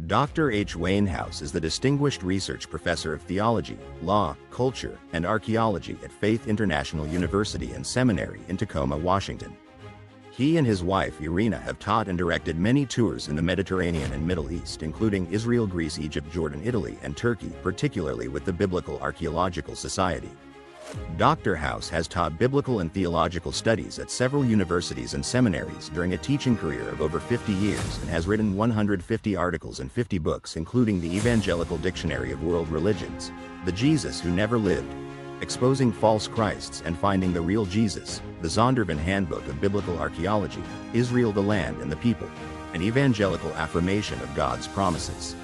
Dr. H. Wainhouse is the Distinguished Research Professor of Theology, Law, Culture, and Archaeology at Faith International University and Seminary in Tacoma, Washington. He and his wife Irina have taught and directed many tours in the Mediterranean and Middle East, including Israel, Greece, Egypt, Jordan, Italy, and Turkey, particularly with the Biblical Archaeological Society. Dr. House has taught biblical and theological studies at several universities and seminaries during a teaching career of over 50 years and has written 150 articles and 50 books, including the Evangelical Dictionary of World Religions, The Jesus Who Never Lived, Exposing False Christs and Finding the Real Jesus, the Zondervan Handbook of Biblical Archaeology, Israel, the Land and the People, an Evangelical Affirmation of God's Promises,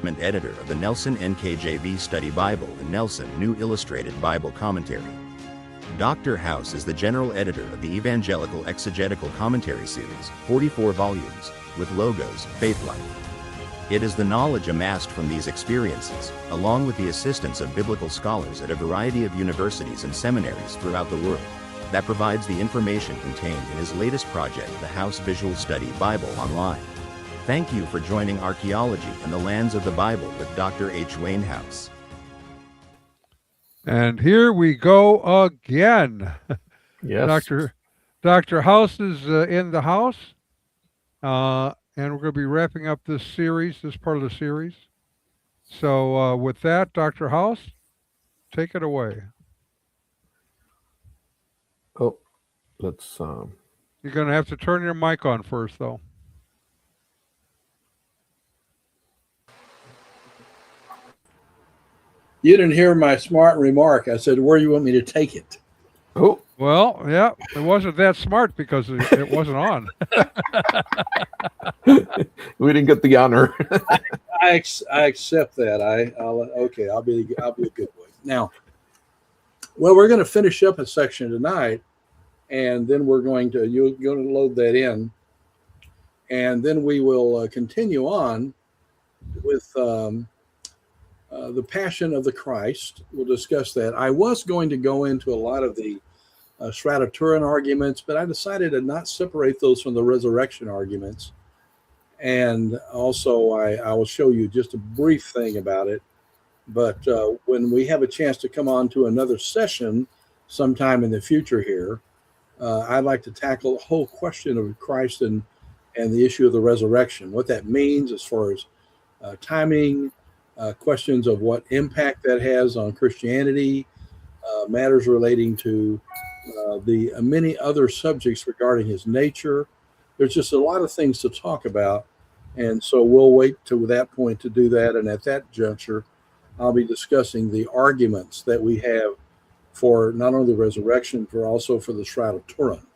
and editor of the Nelson NKJV Study Bible and Nelson New Illustrated Bible Commentary. Dr. House is the general editor of the Evangelical Exegetical Commentary Series, 44 volumes, with logos, Faith Life. It is the knowledge amassed from these experiences, along with the assistance of biblical scholars at a variety of universities and seminaries throughout the world, that provides the information contained in his latest project, the House Visual Study Bible Online. Thank you for joining Archaeology and the Lands of the Bible with Dr. H. Wainhouse. And here we go again. Yes. Dr. House is in the house, and we're going to be wrapping up this series, this part of the series. So with that, Dr. House, take it away. Oh, let's... You're going to have to turn your mic on first, though. You didn't hear my smart remark. I said, where do you want me to take it? Oh. Well, yeah, it wasn't that smart because it wasn't on. We didn't get the honor. I accept that. I'll be a good boy. Now, well, we're going to finish up a section tonight, and then you're going to load that in, and then we will continue on with the Passion of the Christ. We'll discuss that. I was going to go into a lot of the Shroud of Turin arguments, but I decided to not separate those from the resurrection arguments. And also, I will show you just a brief thing about it. But when we have a chance to come on to another session sometime in the future here, I'd like to tackle the whole question of Christ and the issue of the resurrection, what that means as far as timing, questions of what impact that has on Christianity, matters relating to the many other subjects regarding his nature. There's just a lot of things to talk about. And so we'll wait to that point to do that. And at that juncture, I'll be discussing the arguments that we have for not only the resurrection, but also for the Shroud of Turin.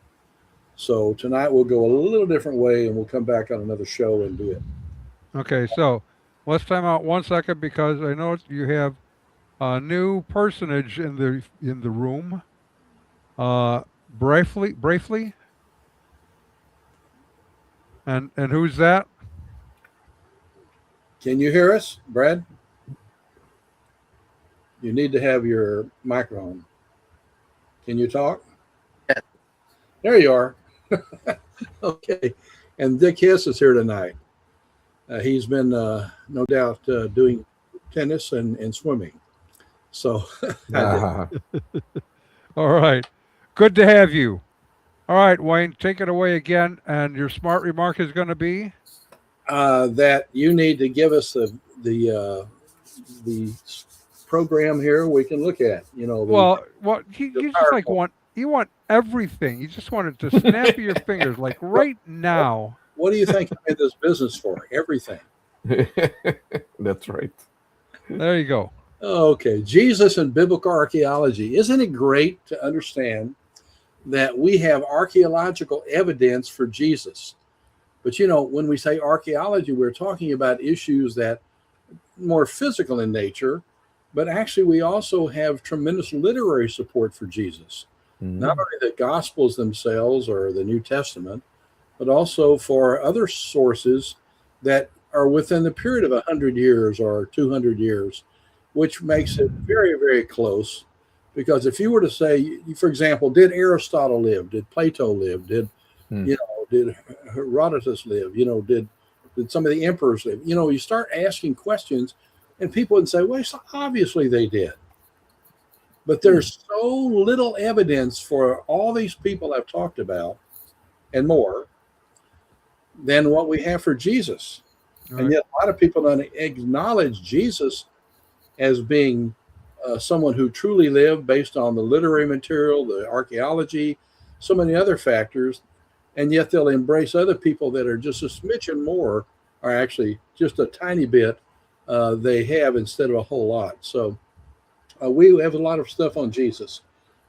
So tonight we'll go a little different way, and we'll come back on another show and do it. Okay, so let's time out 1 second because I know you have a new personage in the room. Briefly. And who's that? Can you hear us, Brad? You need to have your microphone. Can you talk? Yeah. There you are. Okay. And Dick Hiss is here tonight. He's been, no doubt, doing tennis and swimming. So, All right. Good to have you. All right, Wayne, take it away again. And your smart remark is going to be? That you need to give us the program here we can look at. You know. You just like want everything. You just want it to snap of your fingers, like right now. What do you think I'm in this business for? Everything. That's right. There you go. Okay, Jesus and biblical archaeology. Isn't it great to understand that we have archaeological evidence for Jesus? But when we say archaeology, we're talking about issues that are more physical in nature, but actually we also have tremendous literary support for Jesus. Mm-hmm. Not only the Gospels themselves or the New Testament, but also for other sources that are within the period of 100 years or 200 years, which makes it very, very close. Because if you were to say, for example, did Aristotle live? Did Plato live? Did Herodotus live? Did Did some of the emperors live? You know, you start asking questions, and people would say, well, so obviously they did. But there's so little evidence for all these people I've talked about and more than what we have for Jesus. Right. And yet a lot of people don't acknowledge Jesus as being someone who truly lived based on the literary material, the archaeology, so many other factors. And yet they'll embrace other people that are just a smidgen more, or actually just a tiny bit they have instead of a whole lot. So we have a lot of stuff on Jesus.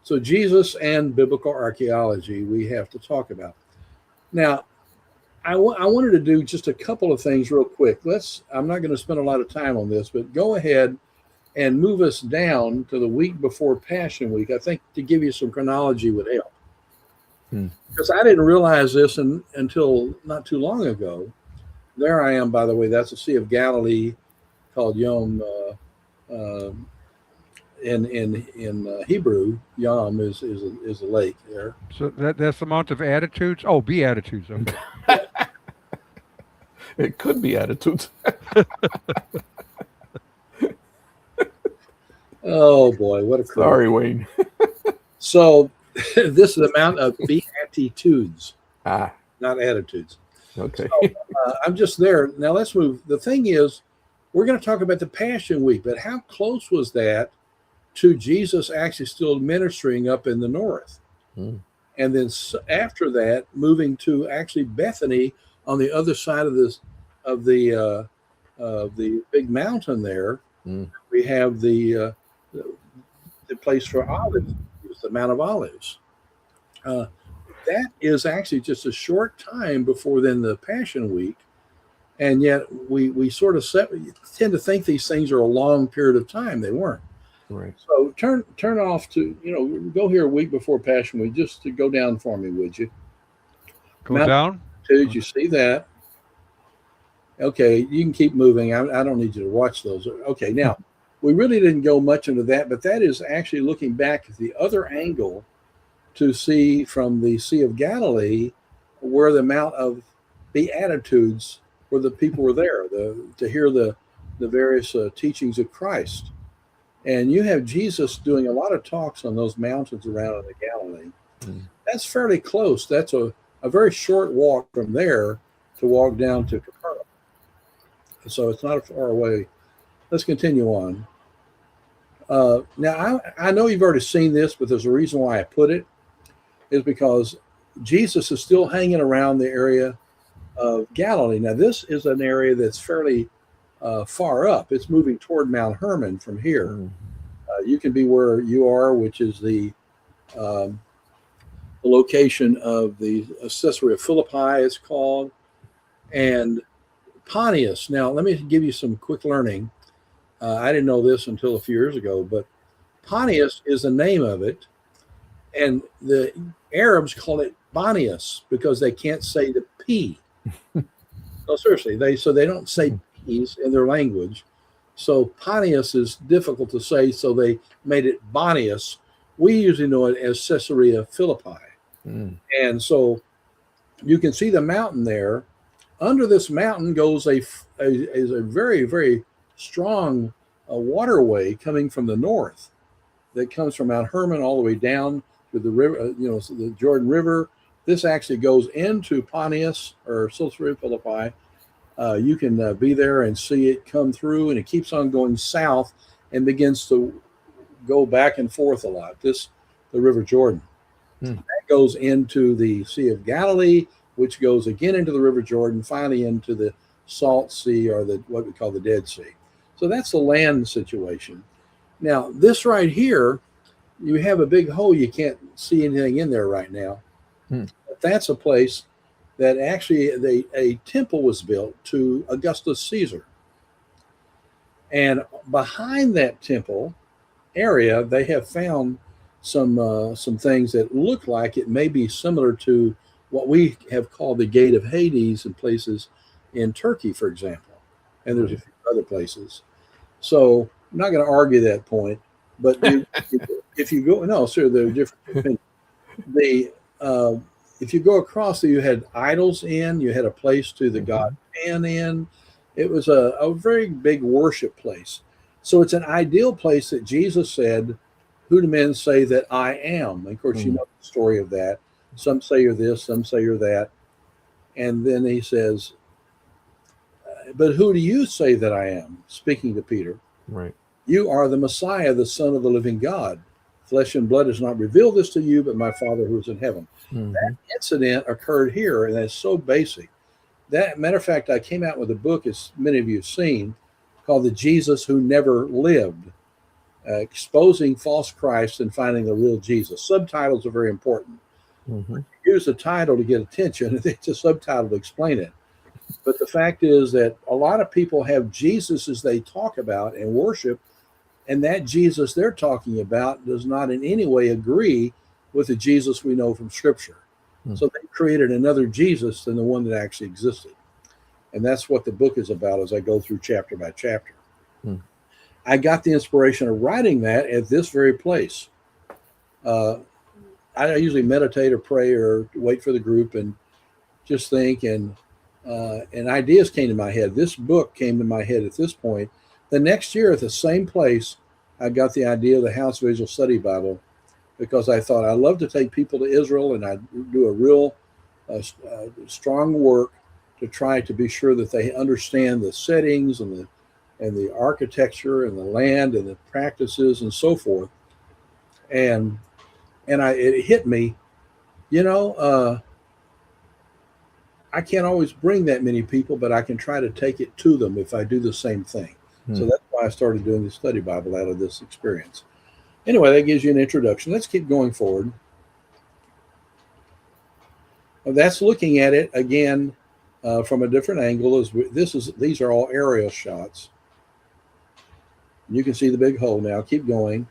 So Jesus and biblical archaeology we have to talk about. Now, I wanted to do just a couple of things real quick. I'm not going to spend a lot of time on this, but go ahead and move us down to the week before Passion Week. I think to give you some chronology would help. Because I didn't realize this until not too long ago. There I am, by the way. That's the Sea of Galilee, called Yom. In Hebrew, Yom is a lake there. So that's the Mount of Attitudes. Oh, Beatitudes. Okay. It could be attitudes. Oh boy, what a crowd. Sorry, Wayne. So this is the Mount of Beatitudes, Ah, not attitudes. okay. So, I'm just there. Now let's move. The thing is, we're going to talk about the Passion Week, but how close was that to Jesus actually still ministering up in the north? And then after that, moving to actually Bethany on the other side of the big mountain there. We have the place for olives, the Mount of Olives. That is actually just a short time before then the Passion Week, and yet we sort of tend to think these things are a long period of time. They weren't. Right. So turn off to, go here a week before Passion Week, just to go down for me, would you? Go down. Did you see that? Okay, you can keep moving. I don't need you to watch those. Okay, now we really didn't go much into that, but that is actually looking back at the other angle to see from the Sea of Galilee where the Mount of Beatitudes, where the people were there to hear the various teachings of Christ. And you have Jesus doing a lot of talks on those mountains around in the Galilee. That's fairly close. That's a very short walk from there to walk down to Capernaum. So it's not far away. Let's continue on. Now, I know you've already seen this, but there's a reason why I put it, is because Jesus is still hanging around the area of Galilee. Now, this is an area that's fairly far up. It's moving toward Mount Hermon from here. You can be where you are, which is the location of the Caesarea Philippi, it's called, and Pontius. Now, let me give you some quick learning. I didn't know this until a few years ago, but Pontius is the name of it, and the Arabs call it Bonius because they can't say the P. No, seriously, they don't say P's in their language. So Pontius is difficult to say, so they made it Bonius. We usually know it as Caesarea Philippi. And so you can see the mountain there. Under this mountain goes a very, very strong waterway coming from the north that comes from Mount Hermon all the way down to the river, the Jordan River. This actually goes into Pontius or Caesarea Philippi. You can be there and see it come through, and it keeps on going south and begins to go back and forth a lot. The River Jordan. That goes into the Sea of Galilee, which goes again into the River Jordan, finally into the Salt Sea, or what we call the Dead Sea. So that's the land situation. Now, this right here, you have a big hole. You can't see anything in there right now. But that's a place that actually a temple was built to Augustus Caesar. And behind that temple area, they have found some things that look like it may be similar to what we have called the Gate of Hades in places in Turkey, for example. And there's a few other places. So I'm not going to argue that point, but if you go, no, sir, there are different opinions. If you go across there, you had idols you had a place to the god pen in. It was a very big worship place. So it's an ideal place that Jesus said, "Who do men say that I am?" And of course, you know the story of that. Some say you're this, some say you're that. And then he says, "But who do you say that I am?" Speaking to Peter. Right. "You are the Messiah, the Son of the living God. Flesh and blood has not revealed this to you, but my Father who is in heaven." That incident occurred here, and that's so basic. That matter of fact, I came out with a book, as many of you have seen, called "The Jesus Who Never Lived," exposing false Christ and finding the real Jesus. Subtitles are very important. Use the title to get attention, and it's a subtitle to explain it. But the fact is that a lot of people have Jesus as they talk about and worship, and that Jesus they're talking about does not in any way agree with the Jesus we know from Scripture. So they created another Jesus than the one that actually existed. And that's what the book is about as I go through chapter by chapter. I got the inspiration of writing that at this very place. I usually meditate or pray or wait for the group and just think, and ideas came to my head. This book came to my head at this point. The next year at the same place, I got the idea of the House Visual Study Bible, because I thought I love to take people to Israel, and I do a real strong work to try to be sure that they understand the settings and the architecture and the land and the practices and so forth. And it hit me, I can't always bring that many people, but I can try to take it to them if I do the same thing. So that's why I started doing the study Bible out of this experience. Anyway, that gives you an introduction. Let's keep going forward. That's looking at it again from a different angle. These are all aerial shots. You can see the big hole now. Keep going.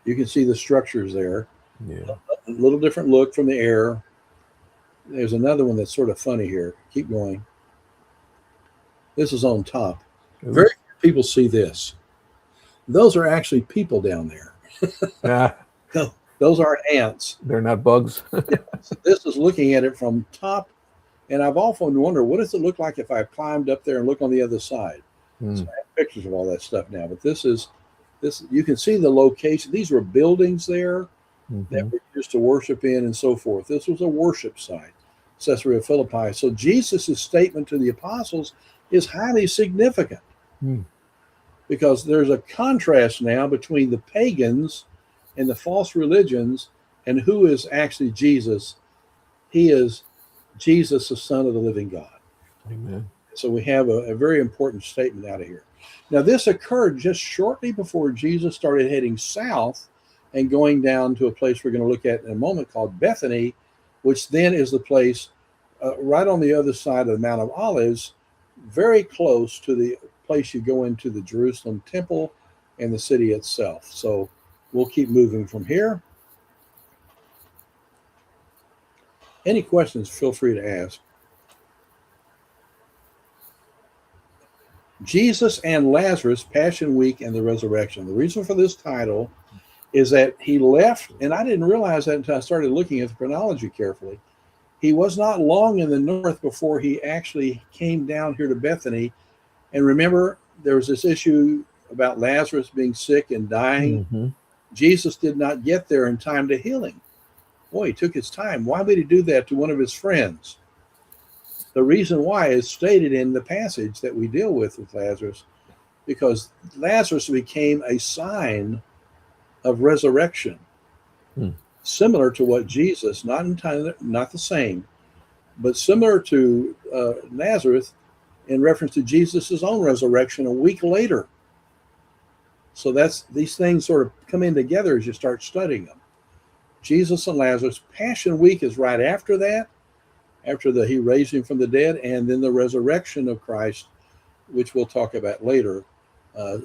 You can see the structures there. Yeah. A little different look from the air. There's another one that's sort of funny here. Keep going. This is on top. Very few people see this. Those are actually people down there. Yeah. Those aren't ants. They're not bugs. This is looking at it from top, and I've often wondered, what does it look like if I climbed up there and look on the other side? So I have pictures of all that stuff now, but this you can see the location. These were buildings there that were used to worship in and so forth. This was a worship site, Caesarea Philippi. So Jesus' statement to the apostles is highly significant because there's a contrast now between the pagans and the false religions and who is actually Jesus. He is Jesus, the Son of the living God. Amen. So we have a very important statement out of here. Now, this occurred just shortly before Jesus started heading south and going down to a place we're going to look at in a moment called Bethany, which then is the place right on the other side of the Mount of Olives, very close to the place you go into the Jerusalem temple and the city itself. So we'll keep moving from here. Any questions, feel free to ask. Jesus and Lazarus, Passion Week and the Resurrection. The reason for this title is that he left, and I didn't realize that until I started looking at the chronology carefully. He was not long in the north before he actually came down here to Bethany. And remember, there was this issue about Lazarus being sick and dying. Jesus did not get there in time to heal him. Boy, he took his time. Why would he do that to one of his friends? The reason why is stated in the passage that we deal with Lazarus, because Lazarus became a sign of resurrection, similar to what Jesus, not the same, but similar to Lazarus in reference to Jesus' own resurrection a week later. So these things sort of come in together as you start studying them. Jesus and Lazarus. Passion Week is right after that, after he raised him from the dead, and then the resurrection of Christ, which we'll talk about later,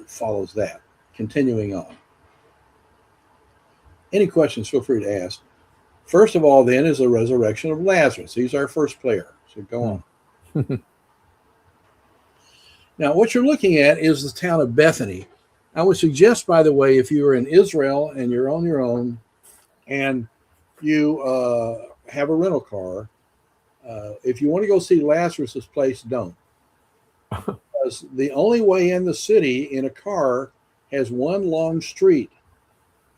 follows that. Continuing on. Any questions, feel free to ask. First of all, then, is the resurrection of Lazarus. He's our first player. So go on. Now, what you're looking at is the town of Bethany. I would suggest, by the way, if you are in Israel and you're on your own and you have a rental car, If you want to go see Lazarus's place, don't. Because the only way in the city in a car has one long street.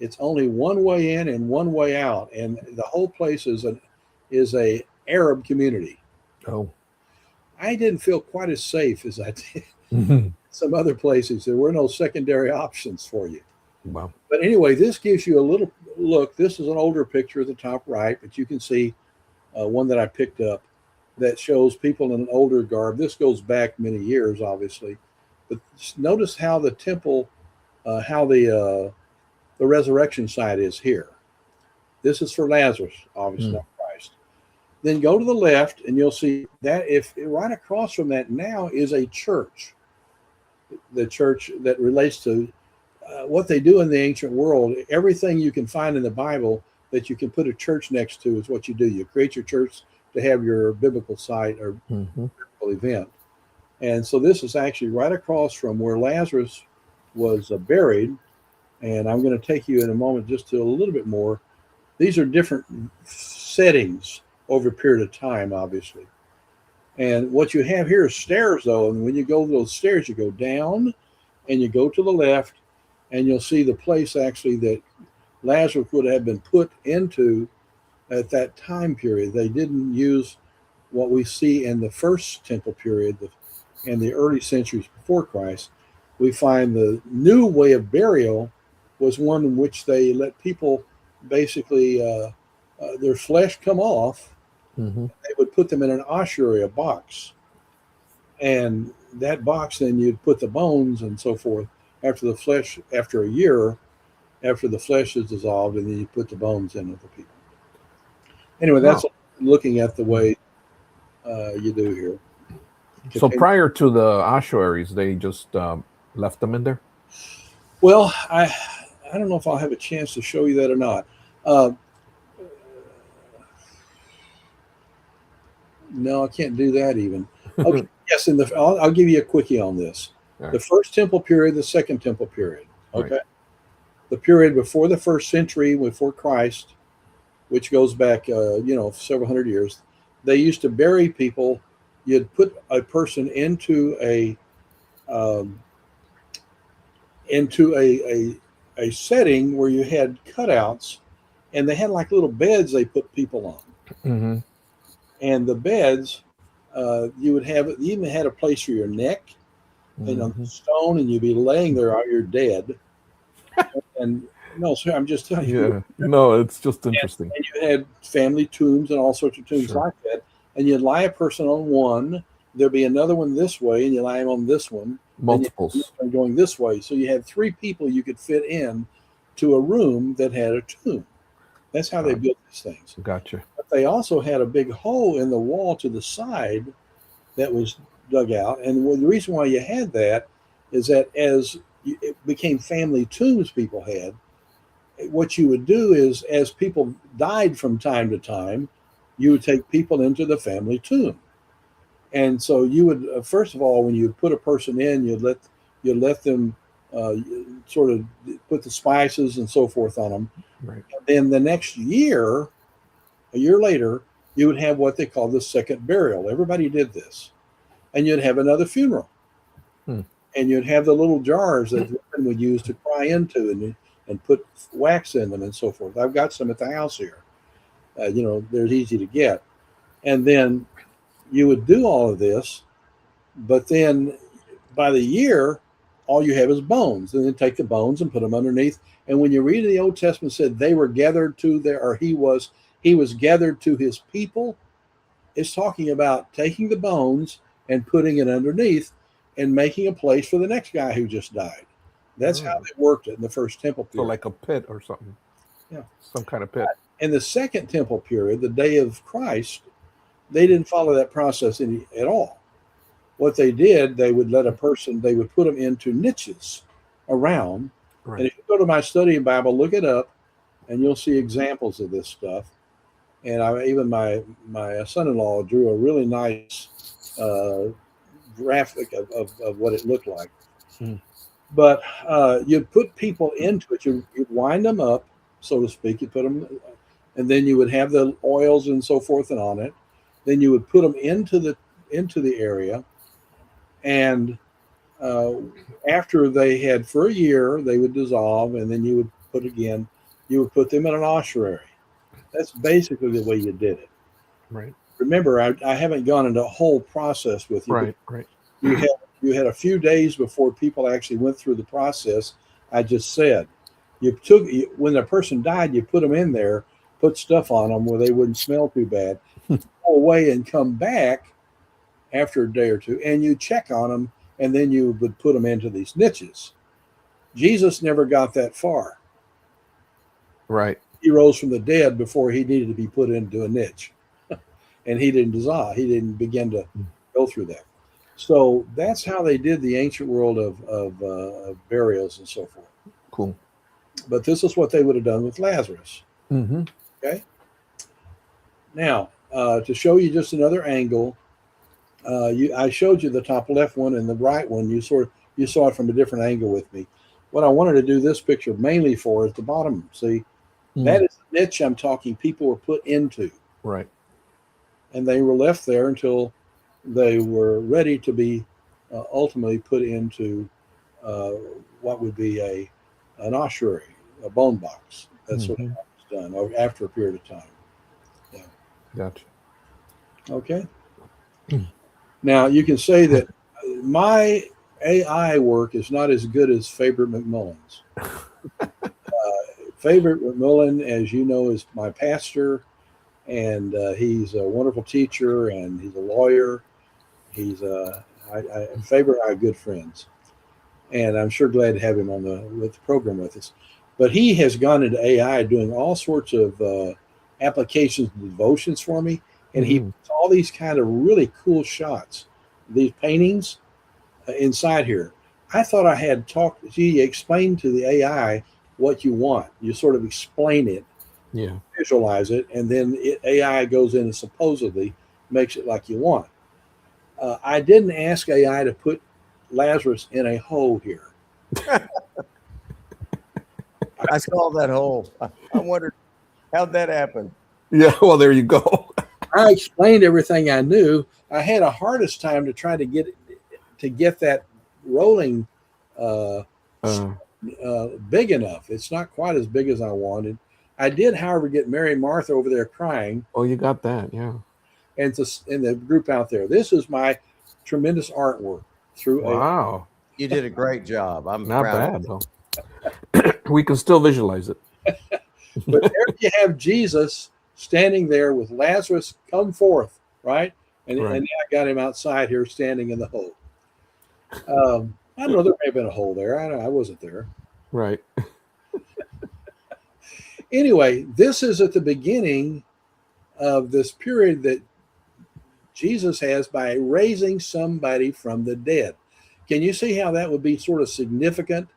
It's only one way in and one way out, and the whole place is a Arab community. Oh. I didn't feel quite as safe as I did Mhm. some other places. There were no secondary options for you. Wow. But anyway, this gives you a little look. This is an older picture at the top right, but you can see one that I picked up that shows people in an older garb. This goes back many years, obviously. But notice how the temple, how the resurrection site is here. This is for Lazarus, obviously, not Christ. Then go to the left, and you'll see that if right across from that now is a church. The church that relates to what they do in the ancient world. Everything you can find in the Bible that you can put a church next to is what you do. You create your church to have your biblical site or biblical event. And so this is actually right across from where Lazarus was buried. And I'm going to take you in a moment just to a little bit more. These are different settings over a period of time, obviously. And what you have here is stairs, though. And when you go those stairs, you go down and you go to the left, and you'll see the place actually that Lazarus would have been put into at that time period. They didn't use what we see in the first temple period and the early centuries before Christ. We find the new way of burial was one in which they let people basically their flesh come off. They would put them in an ossuary, a box, and that box then you'd put the bones and so forth after a year after the flesh is dissolved, and then you put the bones in with the people. Anyway, that's looking at the way you do here. So prior to the ossuaries, they just left them in there? Well, I don't know if I'll have a chance to show you that or not. No, I can't do that even. Okay, yes, I'll give you a quickie on this. Right. The first temple period, the second temple period. Okay. Right. The period before the first century, before Christ, which goes back, several hundred years, they used to bury people. You'd put a person into a setting where you had cutouts, and they had like little beds they put people on. And the beds, you even had a place for your neck, and on the stone, and you'd be laying there while you're dead. And no, sir, I'm just telling you. Yeah, no, it's just interesting. And you had family tombs and all sorts of tombs like that. And you'd lie a person on one, there'd be another one this way, and you lie him on this one. Multiples. And going this way. So you had three people you could fit in to a room that had a tomb. That's how they built these things. Gotcha. But they also had a big hole in the wall to the side that was dug out. And the reason why you had that is that as it became family tombs people had, what you would do is as people died from time to time, you would take people into the family tomb. And so you would, first of all, when you put a person in, you'd let them sort of put the spices and so forth on them. Right. And then the next year, a year later, you would have what they call the second burial. Everybody did this. And you'd have another funeral. And you'd have the little jars that women would use to cry into and put wax in them and so forth. I've got some at the house here. They're easy to get. And then you would do all of this, but then by the year, all you have is bones. And then take the bones and put them underneath. And when you read in the Old Testament, it said they were gathered to he was gathered to his people. It's talking about taking the bones and putting it underneath and making a place for the next guy who just died. That's how they worked it in the first temple period. So like a pit or something. Yeah. Some kind of pit. In the second temple period, the day of Christ, they didn't follow that process at all. What they did, they would let they would put them into niches around. Right. And if you go to my study Bible, look it up, and you'll see examples of this stuff. And even my son-in-law drew a really nice graphic of what it looked like. But you'd put people into it. You'd wind them up, so to speak. You put them, and then you would have the oils and so forth and on it. Then you would put them into the area, and uh, after they had for a year, they would dissolve, and then you would put them in an ossuary. That's basically the way you did it. Right. Remember, I haven't gone into a whole process with you. Right. Right. You had a few days before people actually went through the process. I just said, when a person died, you put them in there, put stuff on them where they wouldn't smell too bad, go away and come back after a day or two, and you check on them, and then you would put them into these niches. Jesus never got that far. Right. He rose from the dead before he needed to be put into a niche, and he didn't dissolve. He didn't begin to go through that. So that's how they did the ancient world of burials and so forth. Cool. But this is what they would have done with Lazarus. Mm-hmm. Okay. Now, to show you just another angle, I showed you the top left one and the right one. You saw it from a different angle with me. What I wanted to do this picture mainly for is the bottom. See, that is the niche I'm talking people were put into. Right. And they were left there until they were ready to be ultimately put into what would be an ossuary, a bone box. That's what was done after a period of time. Yeah. Gotcha. Okay. Now you can say that my AI work is not as good as Favorite McMullen's. Favorite McMullen, as you know, is my pastor, and he's a wonderful teacher, and he's a lawyer. He's Favorite and I are good friends, and I'm sure glad to have him on the program with us. But he has gone into AI doing all sorts of applications and devotions for me, and he puts all these kind of really cool shots, these paintings inside here. I thought I had talked. He explained to the AI what you want. You sort of explain it, visualize it, and then AI goes in and supposedly makes it like you want. I didn't ask AI to put Lazarus in a hole here. I saw that hole. I wondered how'd that happen. Yeah, well, there you go. I explained everything I knew. I had a hardest time to try to get that rolling big enough. It's not quite as big as I wanted. I did, however, get Mary and Martha over there crying. Oh, you got that, yeah. And in the group out there, this is my tremendous artwork through. Wow, you did a great job. I'm not proud bad though. We can still visualize it. But there you have Jesus standing there with Lazarus come forth, right? And now I got him outside here standing in the hole. I don't know, there may have been a hole there. I wasn't there. Right. Anyway, this is at the beginning of this period that Jesus has by raising somebody from the dead. Can you see how that would be sort of significant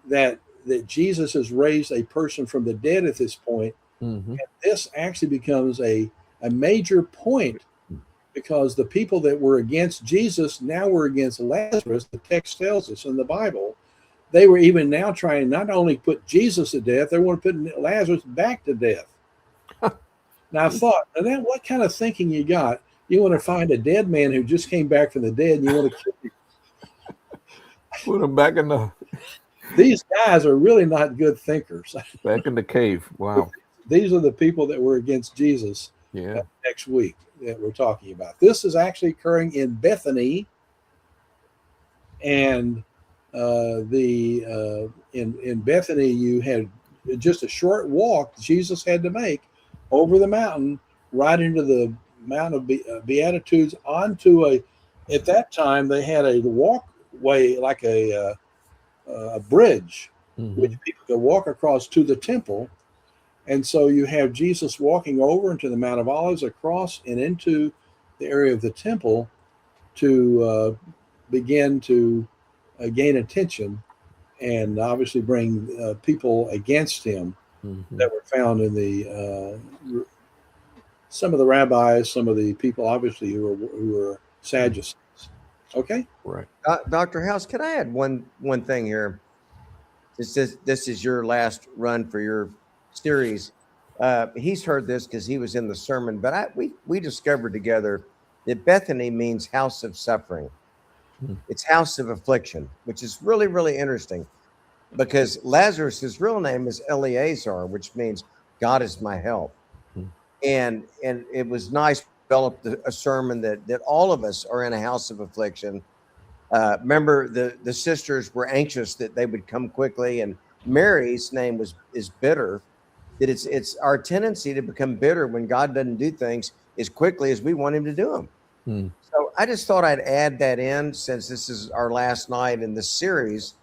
that Jesus has raised a person from the dead at this point? And this actually becomes a major point because the people that were against Jesus now were against Lazarus. The text tells us in the Bible, they were even now trying not only put Jesus to death, they want to put Lazarus back to death. Now I thought, what kind of thinking you got? You want to find a dead man who just came back from the dead and you want to kill him. Put him back in the... These guys are really not good thinkers. Back in the cave. Wow. These are the people that were against Jesus next week that we're talking about. This is actually occurring in Bethany. And in Bethany, you had just a short walk Jesus had to make over the mountain, right into the Mount of Beatitudes, at that time, they had a walkway like a bridge, which people could walk across to the temple. And so you have Jesus walking over into the Mount of Olives, across and into the area of the temple to begin to gain attention and obviously bring people against him that were found in the some of the rabbis, some of the people obviously who were Sadducees. Okay, right. Dr. House, can I add one thing here? This is your last run for your series. he's heard this because he was in the sermon, but we discovered together that Bethany means house of suffering. It's house of affliction, which is really, really interesting because Lazarus's real name is Eleazar, which means God is my help. And it was nice developed a sermon that all of us are in a house of affliction. Remember, the sisters were anxious that they would come quickly, and Mary's name is bitter. That it's our tendency to become bitter when God doesn't do things as quickly as we want him to do them. So I just thought I'd add that in, since this is our last night in this series,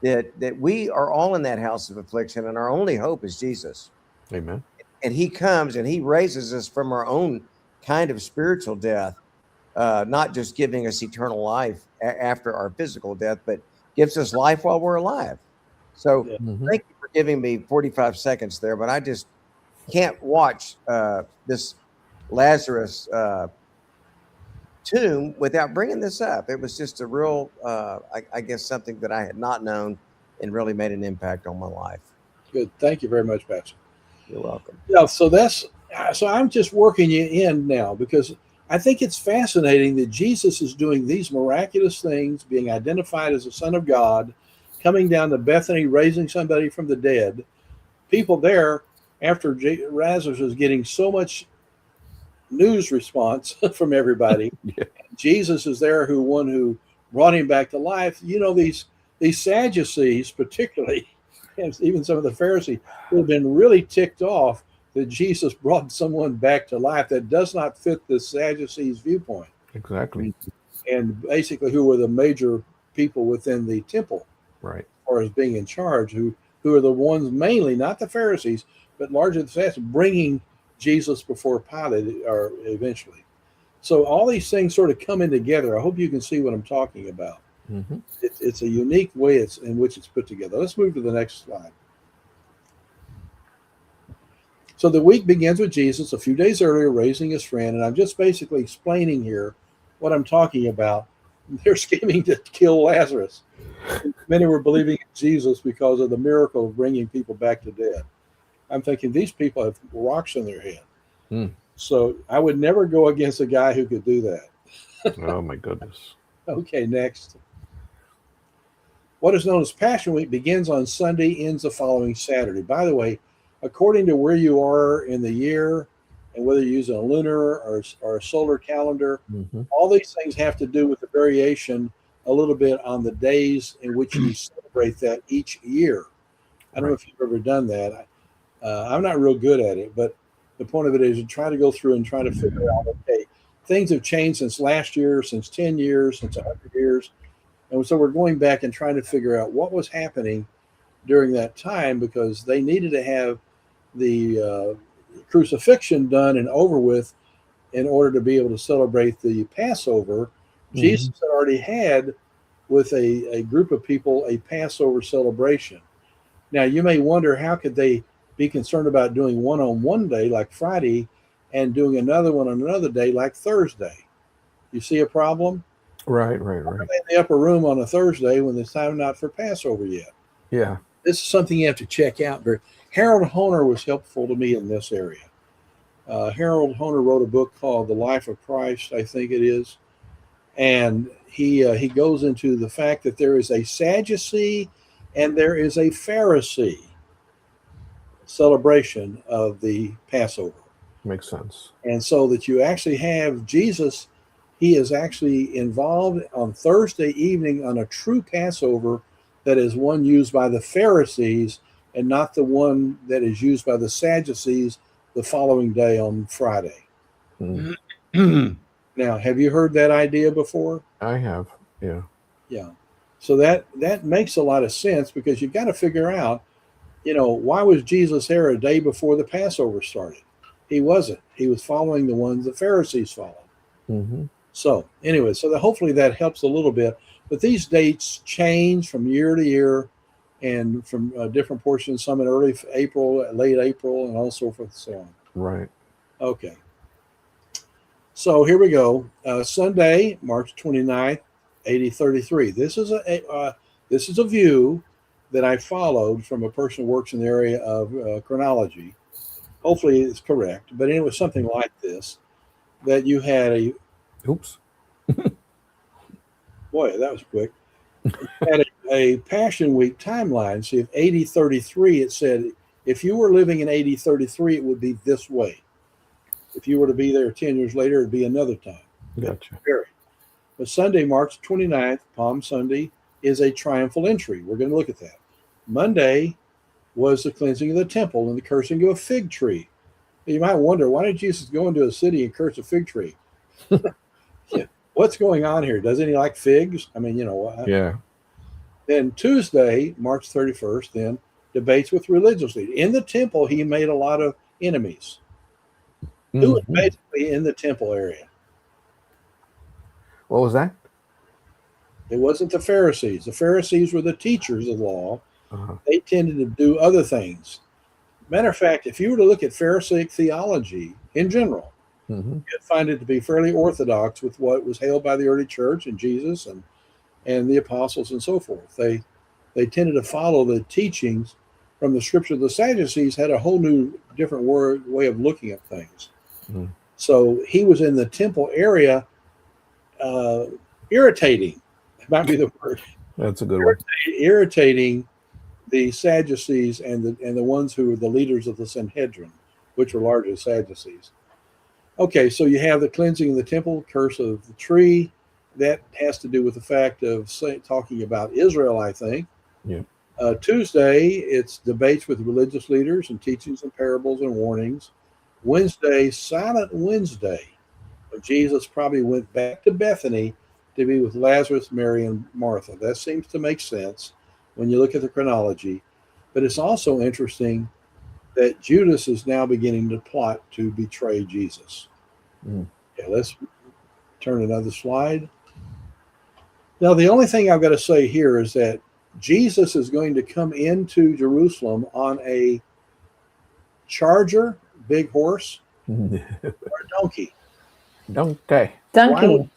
that we are all in that house of affliction, and our only hope is Jesus. Amen. And he comes and he raises us from our own kind of spiritual death, not just giving us eternal life after our physical death, but gives us life while we're alive. So thank you for giving me 45 seconds there, but I just can't watch this Lazarus tomb without bringing this up. It was just a real, I guess, something that I had not known and really made an impact on my life. Good. Thank you very much, Pastor. You're welcome. Yeah, so I'm just working you in now because I think it's fascinating that Jesus is doing these miraculous things, being identified as the Son of God, coming down to Bethany, raising somebody from the dead. People there, after Lazarus was getting so much news response from everybody, Jesus is there, who brought him back to life. You know, these Sadducees, particularly, and even some of the Pharisees, who have been really ticked off that Jesus brought someone back to life that does not fit the Sadducees' viewpoint. Exactly. And basically, who were the major people within the temple, right, or as being in charge, who are the ones mainly, not the Pharisees, but largely the Sadducees, bringing Jesus before Pilate, or eventually. So all these things sort of come in together. I hope you can see what I'm talking about. It's a unique way in which it's put together. Let's move to the next slide. So the week begins with Jesus a few days earlier raising his friend, and I'm just basically explaining here what I'm talking about. They're scheming to kill Lazarus. Many were believing in Jesus because of the miracle of bringing people back to death. I'm thinking these people have rocks in their head. So I would never go against a guy who could do that. Oh, my goodness. Okay, next. What is known as Passion Week begins on Sunday, ends the following Saturday. By the way, according to where you are in the year and whether you're using a lunar or a solar calendar, all these things have to do with the variation a little bit on the days in which you celebrate that each year. I don't know if you've ever done that. I'm not real good at it, but the point of it is you try to go through and try to figure out, okay, things have changed since last year, since 10 years, since 100 years. And so we're going back and trying to figure out what was happening during that time, because they needed to have the crucifixion done and over with in order to be able to celebrate the Passover. Jesus had already had, with a group of people, a Passover celebration. Now, you may wonder, how could they be concerned about doing one on one day like Friday and doing another one on another day like Thursday? You see a problem? Right. In the upper room on a Thursday when it's time not for Passover yet. Yeah. This is something you have to check out. Harold Honer was helpful to me in this area. Harold Honer wrote a book called The Life of Christ, I think it is. And he goes into the fact that there is a Sadducee and there is a Pharisee celebration of the Passover. Makes sense. And so that you actually have Jesus, he is actually involved on Thursday evening on a true Passover that is one used by the Pharisees and not the one that is used by the Sadducees the following day on Friday. Now, have you heard that idea before? I have, yeah. Yeah. So that makes a lot of sense, because you've got to figure out, why was Jesus there a day before the Passover started? He wasn't. He was following the ones the Pharisees followed. So anyway, hopefully that helps a little bit. But these dates change from year to year and from different portions, some in early April, late April, and all so forth and so on. Right. Okay. So here we go. Sunday, March 29th, 8033. This is a view that I followed from a person who works in the area of chronology. Hopefully it's correct, but it was something like this, that you had Oops. boy, that was quick. You had a Passion Week timeline. See, if AD 33, it said, if you were living in AD 33, it would be this way. If you were to be there 10 years later, it'd be another time. Gotcha. But Sunday, March 29th, Palm Sunday, is a triumphal entry. We're going to look at that. Monday was the cleansing of the temple and the cursing of a fig tree. You might wonder, why did Jesus go into a city and curse a fig tree? Yeah. What's going on here? Doesn't he like figs? I mean, Yeah. Then Tuesday, March 31st, then debates with religious leaders. In the temple, he made a lot of enemies. Who was basically in the temple area? What was that? It wasn't the Pharisees. The Pharisees were the teachers of the law. Uh-huh. They tended to do other things. Matter of fact, if you were to look at Pharisaic theology in general, you'd find it to be fairly orthodox with what was held by the early church and Jesus and the apostles and so forth. They tended to follow the teachings from the scripture. The Sadducees had a whole new, different way of looking at things. So he was in the temple area, irritating. That might be the word. That's a good one. Irritating the Sadducees and the ones who were the leaders of the Sanhedrin, which were largely Sadducees. Okay, so you have the cleansing of the temple, curse of the tree. That has to do with the fact of talking about Israel, I think. Yeah. Tuesday, it's debates with religious leaders and teachings and parables and warnings. Wednesday, Silent Wednesday. Jesus probably went back to Bethany to be with Lazarus, Mary, and Martha. That seems to make sense when you look at the chronology. But it's also interesting that Judas is now beginning to plot to betray Jesus. Okay, let's turn another slide. Now, the only thing I've got to say here is that Jesus is going to come into Jerusalem on a charger, big horse, or a donkey. Donkey. Donkey.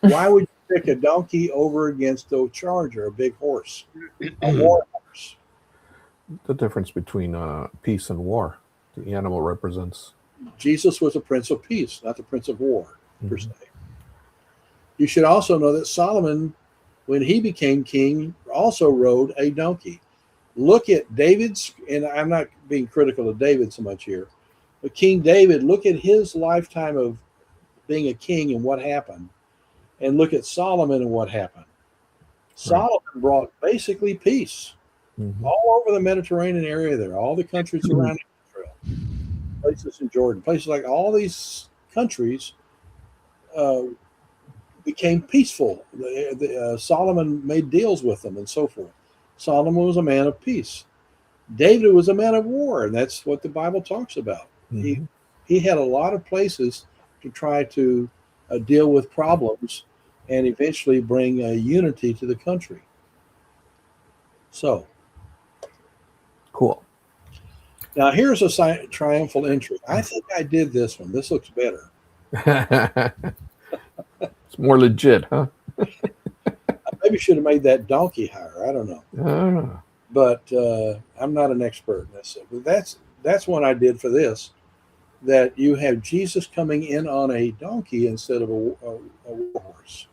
Why would you pick a donkey over against a charger, a big horse, a war horse? The difference between peace and war. The animal represents. Jesus was a prince of peace, not the prince of war, per se. You should also know that Solomon, when he became king, also rode a donkey. Look at David's, and I'm not being critical of David so much here, but King David, look at his lifetime of being a king and what happened, and look at Solomon and what happened. Solomon brought basically peace all over the Mediterranean area there, all the countries around Israel, places in Jordan, places like all these countries became peaceful. Solomon made deals with them and so forth. Solomon was a man of peace. David was a man of war, and that's what the Bible talks about. He had a lot of places to try to deal with problems and eventually bring unity to the country. So, cool. Now here's a triumphal entry. I think I did this one. This looks better. It's more legit, huh? I maybe should have made that donkey higher. I don't know. But I'm not an expert in this. But that's one I did for this. That you have Jesus coming in on a donkey instead of a war horse,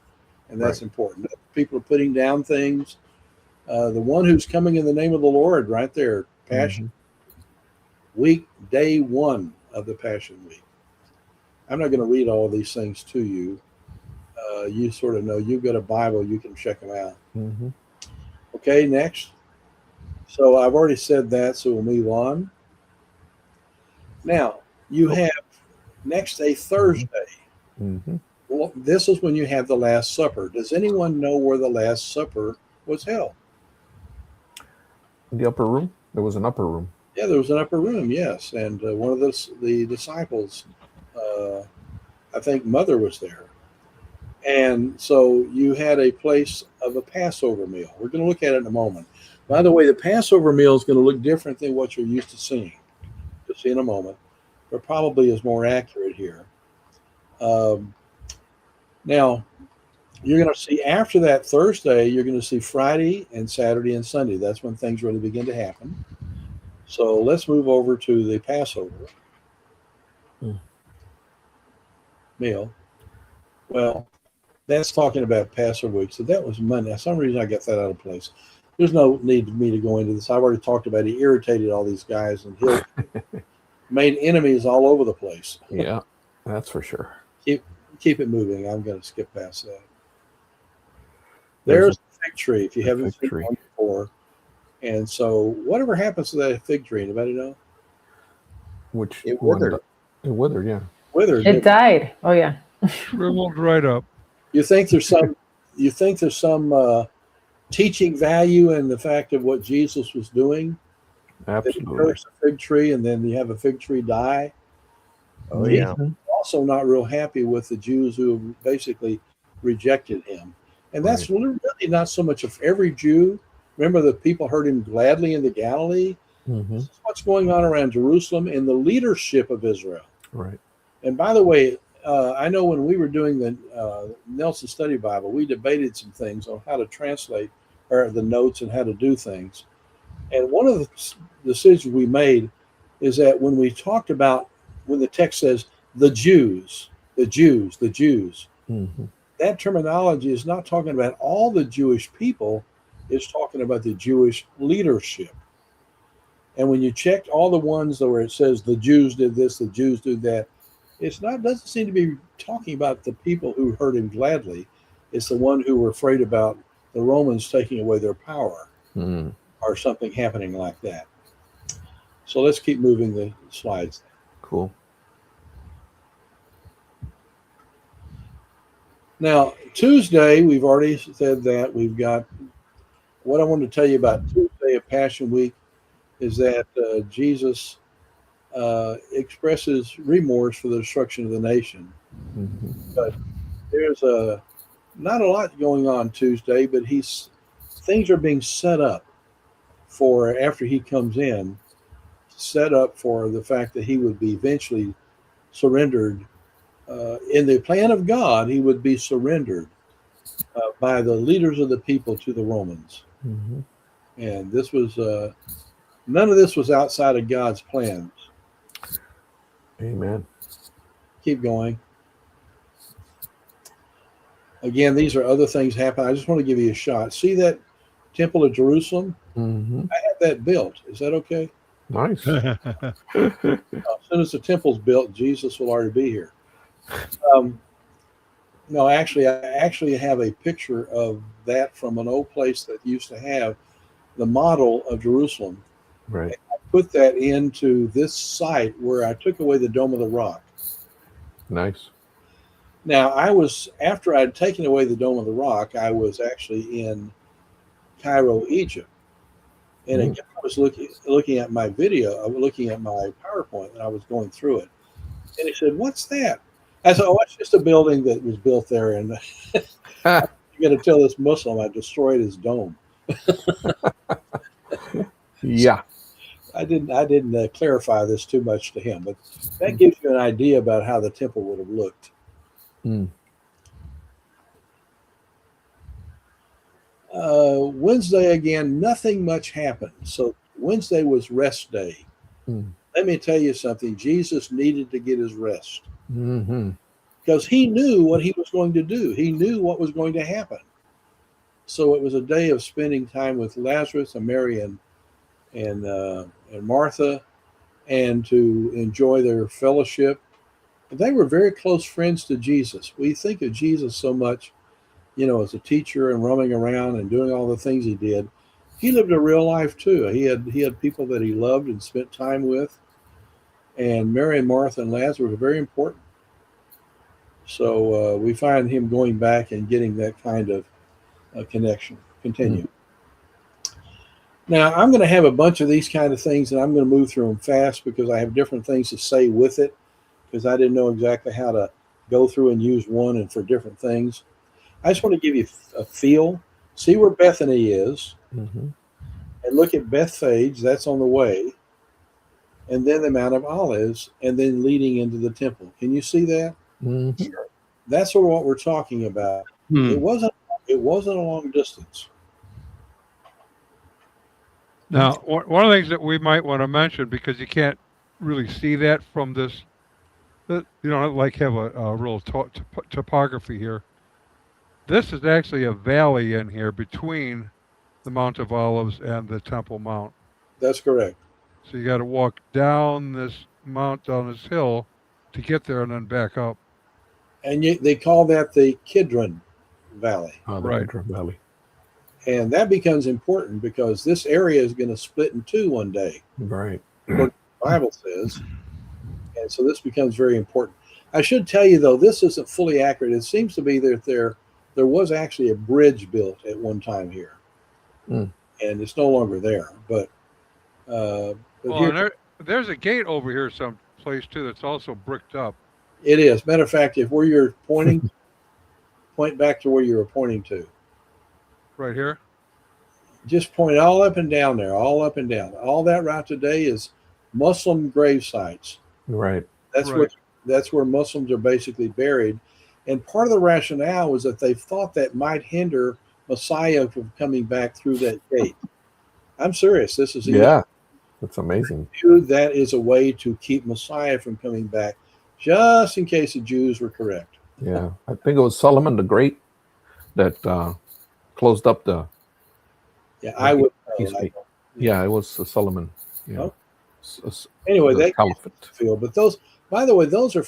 and that's important. People are putting down things. The one who's coming in the name of the Lord, right there, Passion Week, day 1 of the Passion Week. I'm not going to read all of these things to you. You sort of know. You've got a Bible, you can check them out. Okay, next. So I've already said that, so we'll move on. Now, you have next a Thursday. Well, this is when you have the Last Supper. Does anyone know where the Last Supper was held? In the upper room? There was an upper room. Yeah, there was an upper room, yes. And one of the disciples, I think Mother was there. And so you had a place of a Passover meal. We're going to look at it in a moment. By the way, the Passover meal is going to look different than what you're used to seeing. You'll see in a moment. But probably is more accurate here. Now, you're going to see after that Thursday, you're going to see Friday and Saturday and Sunday. That's when things really begin to happen. So let's move over to the Passover. meal. Well, that's talking about Passover week. So that was Monday. For some reason I got that out of place. There's no need for me to go into this. I've already talked about he irritated all these guys and he made enemies all over the place. Yeah, that's for sure. Keep it moving. I'm going to skip past that. There's a fig tree, if you haven't seen one before. And so whatever happens to that fig tree, anybody know? Which It withered. It withered, yeah. Withered. It died. Oh yeah. Shriveled right up. You think there's some teaching value in the fact of what Jesus was doing? That he Absolutely. cursed a fig tree and then you have a fig tree die. Oh, yeah. Also not real happy with the Jews who basically rejected him. And that's really not so much of every Jew. Remember, the people heard him gladly in the Galilee. This is what's going on around Jerusalem in the leadership of Israel. Right. And by the way, I know when we were doing the Nelson Study Bible, we debated some things on how to translate or the notes and how to do things. And one of the decisions we made is that when we talked about, when the text says the Jews, the Jews, the Jews, that terminology is not talking about all the Jewish people, it's talking about the Jewish leadership. And when you check all the ones where it says the Jews did this, the Jews did that, doesn't seem to be talking about the people who heard him gladly. It's the one who were afraid about the Romans taking away their power or something happening like that. So let's keep moving the slides. Cool. Now, Tuesday, we've already said that we've got what I wanted to tell you about Tuesday of Passion Week is that Jesus expresses remorse for the destruction of the nation. But there's not a lot going on Tuesday, but things are being set up for after he comes in, set up for the fact that he would be eventually surrendered. In the plan of God, he would be surrendered by the leaders of the people to the Romans. And this was none of this was outside of God's plans. Amen. Keep going. Again, these are other things happen. I just want to give you a shot. See that Temple of Jerusalem? I had that built. Is that okay? Nice. As soon as the temple's built, Jesus will already be here. No, actually, I actually have a picture of that from an old place that used to have the model of Jerusalem. Right. I put that into this site where I took away the Dome of the Rock. Nice. Now, after I'd taken away the Dome of the Rock, I was actually in Cairo, Egypt. And again, I was looking at my video, looking at my PowerPoint, and I was going through it. And he said, "What's that?" I said, "Oh, it's just a building that was built there. And you're going to tell this Muslim I destroyed his dome." Yeah. I didn't clarify this too much to him, but that gives you an idea about how the temple would have looked. Wednesday, again, nothing much happened. So Wednesday was rest day. Let me tell you something. Jesus needed to get his rest because he knew what he was going to do. He knew what was going to happen. So it was a day of spending time with Lazarus and Mary and Martha, and to enjoy their fellowship. They were very close friends to Jesus. We think of Jesus so much, as a teacher and roaming around and doing all the things he did. He lived a real life too. He had people that he loved and spent time with. And Mary and Martha and Lazarus were very important. So we find him going back and getting that kind of connection. Continue. Now, I'm going to have a bunch of these kind of things, and I'm going to move through them fast because I have different things to say with it, because I didn't know exactly how to go through and use one and for different things. I just want to give you a feel. See where Bethany is, and look at Bethphage. That's on the way, and then the Mount of Olives, and then leading into the temple. Can you see that? Sure. That's sort of what we're talking about. It wasn't a long distance. Now, one of the things that we might want to mention, because you can't really see that from this You know, like have a real topography here. This is actually a valley in here between the Mount of Olives and the Temple Mount. That's correct. So you got to walk down this mount, down this hill, to get there, and then back up. And they call that the Kidron Valley. The Right. Kidron Valley. And that becomes important because this area is going to split in two one day, Right. what the Bible says. And so this becomes very important. I should tell you, though, this isn't fully accurate. It seems to be that there was actually a bridge built at one time here. Mm. And it's no longer there. But Well, here, and there's a gate over here someplace, too, that's also bricked up. it is. Matter of fact, if where you're pointing, point back to where you were pointing to. Right here? Just point all up and down there, all up and down. All that right today is Muslim grave sites. Right. That's where Muslims are basically buried. And part of the rationale was that they thought that might hinder Messiah from coming back through that gate. I'm serious. This is That's amazing. that is a way to keep Messiah from coming back, just in case the Jews were correct. Yeah, I think it was Solomon the Great that closed up the. Yeah, I would know. Yeah, it was Solomon. Yeah. Oh. Anyway, the they caliphate. feel, but those, by the way, those are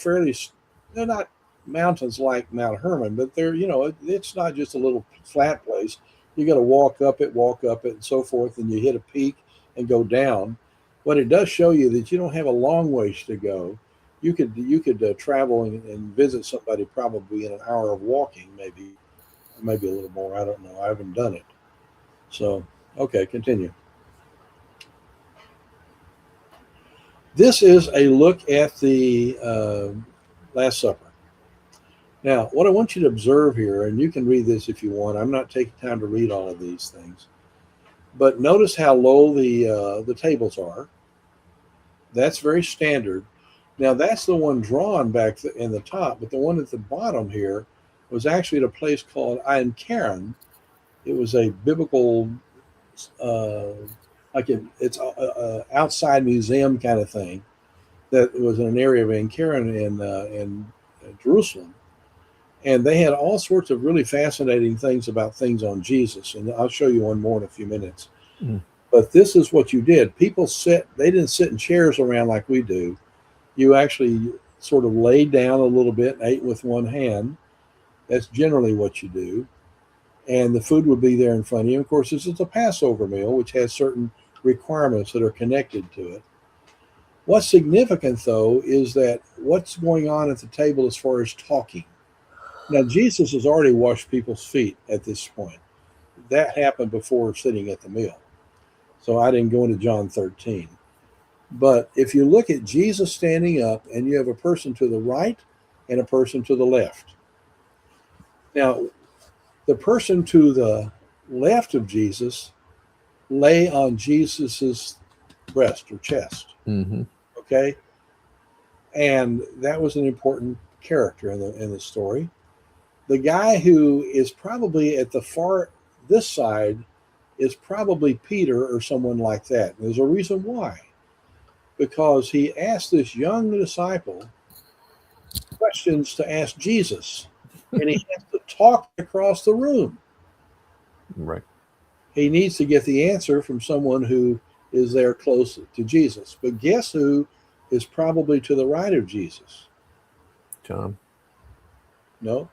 they're not mountains like Mount Hermon, but they're, it's not just a little flat place. You got to walk up it, and so forth, and you hit a peak and go down. What it does show you that you don't have a long ways to go. You could travel and visit somebody probably in an hour of walking, maybe a little more. I don't know. I haven't done it. So, okay, continue. This is a look at the Last Supper. Now, what I want you to observe here, and you can read this if you want. I'm not taking time to read all of these things. But notice how low the tables are. That's very standard. Now, that's the one drawn back in the top, but the one at the bottom here was actually at a place called Ein Karen. It was a biblical, it's a outside museum kind of thing that was in an area of Ein Karen in Jerusalem. And they had all sorts of really fascinating things about things on Jesus. And I'll show you one more in a few minutes. Mm. But this is what you did. People they didn't sit in chairs around like we do. You actually sort of laid down a little bit and ate with one hand. That's generally what you do. And the food would be there in front of you. Of course, this is a Passover meal, which has certain requirements that are connected to it. What's significant, though, is that what's going on at the table as far as talking. Now, Jesus has already washed people's feet at this point. That happened before sitting at the meal. So I didn't go into John 13. But if you look at Jesus standing up and you have a person to the right and a person to the left. Now, the person to the left of Jesus lay on Jesus's breast or chest. Mm-hmm. Okay? And that was an important character in the story. The guy who is probably at this side is probably Peter or someone like that. And there's a reason why. Because he asked this young disciple questions to ask Jesus. And he has to talk across the room. Right. He needs to get the answer from someone who is there close to Jesus. But guess who is probably to the right of Jesus? John. No.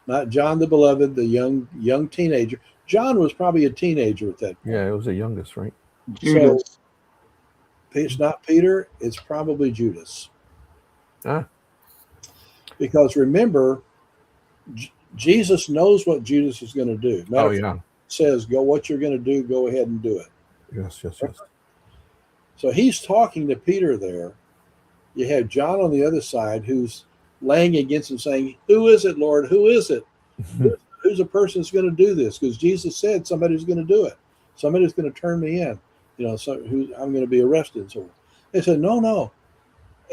Not John the Beloved, the young teenager. John was probably a teenager at that point. Yeah, it was the youngest, right? So it's not Peter, it's probably Judas. Because remember, Jesus knows what Judas is going to do. Says, go what you're going to do, go ahead and do it. Yes. So he's talking to Peter there. You have John on the other side who's laying against him saying, who is it, Lord? Who is it? Who's the person that's going to do this? Because Jesus said somebody's going to do it. Somebody's going to turn me in. I'm going to be arrested. So they said, no.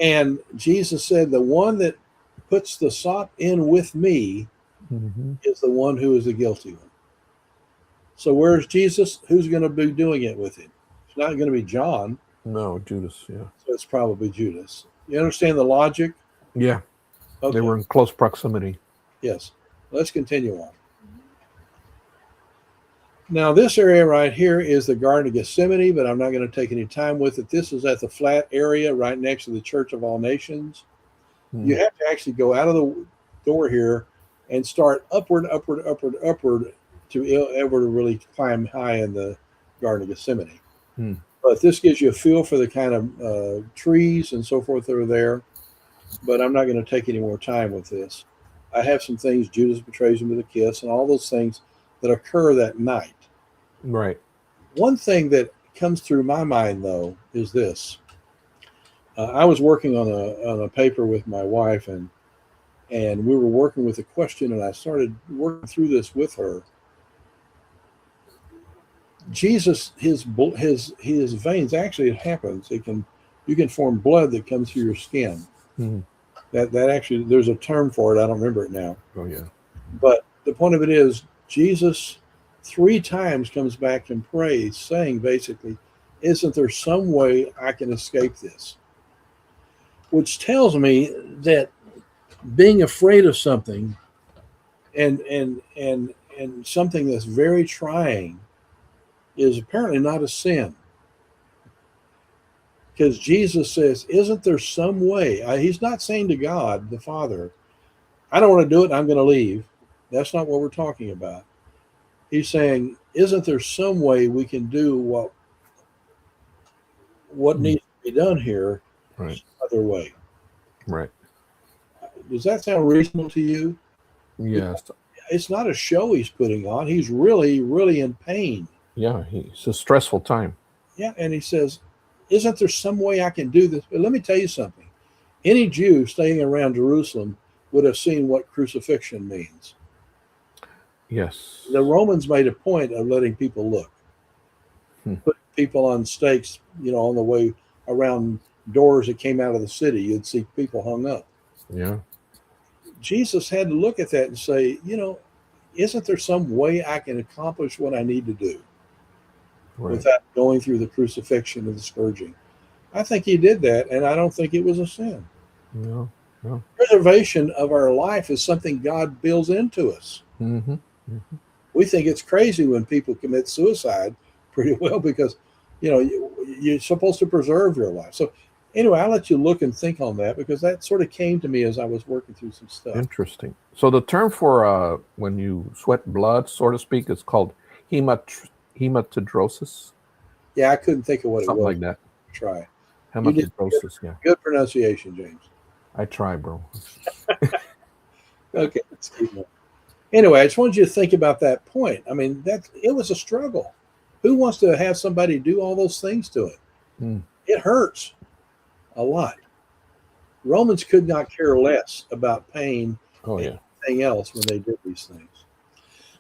And Jesus said, the one that puts the sop in with me is the one who is the guilty one. So where's Jesus? Who's going to be doing it with him? It's not going to be John. No, Judas, yeah. So it's probably Judas. You understand the logic? Yeah, Okay. they were in close proximity. Yes. Let's continue on. Now, this area right here is the Garden of Gethsemane, but I'm not going to take any time with it. This is at the flat area right next to the Church of All Nations. You have to actually go out of the door here and start upward to ever to really climb high in the Garden of Gethsemane. But this gives you a feel for the kind of trees and so forth that are there. But I'm not going to take any more time with this. I have some things, Judas betrays him with a kiss, and all those things that occur that night. Right. One thing that comes through my mind, though, is this. I was working on a paper with my wife, and we were working with a question, and I started working through this with her. Jesus, his veins, actually, it happens. You can form blood that comes through your skin. That actually, there's a term for it. I don't remember it now. Oh yeah. But the point of it is, Jesus 3 times comes back and prays, saying basically, "Isn't there some way I can escape this?" Which tells me that being afraid of something and something that's very trying is apparently not a sin. Because Jesus says, "Isn't there some way?" He's not saying to God, the Father, "I don't want to do it, I'm going to leave." That's not what we're talking about. He's saying, "Isn't there some way we can do what needs to be done here? Right. Other way." Right. Does that sound reasonable to you? Yes. It's not a show he's putting on. He's really, really in pain. Yeah. It's a stressful time. Yeah, and he says, "Isn't there some way I can do this?" But let me tell you something. Any Jew staying around Jerusalem would have seen what crucifixion means. Yes. The Romans made a point of letting people look. Putting people on stakes, on the way around doors that came out of the city. You'd see people hung up. Yeah. Jesus had to look at that and say, isn't there some way I can accomplish what I need to do without going through the crucifixion and the scourging? I think he did that, and I don't think it was a sin. No. Preservation of our life is something God builds into us. We think it's crazy when people commit suicide pretty well because, you're supposed to preserve your life. So anyway, I'll let you look and think on that because that sort of came to me as I was working through some stuff. Interesting. So the term for when you sweat blood, so to speak, is called hematidrosis. Yeah, I couldn't think of what Something it was. like that. Try. Hematidrosis. Yeah. Good pronunciation, James. I try, bro. Okay, let's keep going. Anyway, I just wanted you to think about that point. I mean, it was a struggle. Who wants to have somebody do all those things to it? It hurts a lot. Romans could not care less about pain and anything else when they did these things.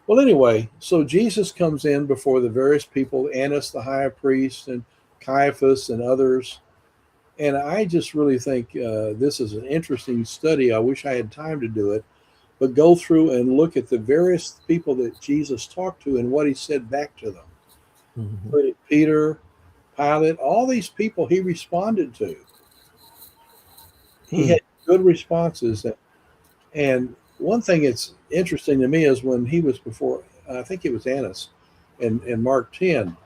Well, anyway, so Jesus comes in before the various people, Annas the high priest and Caiaphas and others. And I just really think this is an interesting study. I wish I had time to do it, but go through and look at the various people that Jesus talked to and what he said back to them. Including Peter, Pilate, all these people he responded to. He had good responses. And one thing that's interesting to me is when he was before, I think it was Annas in Mark 10,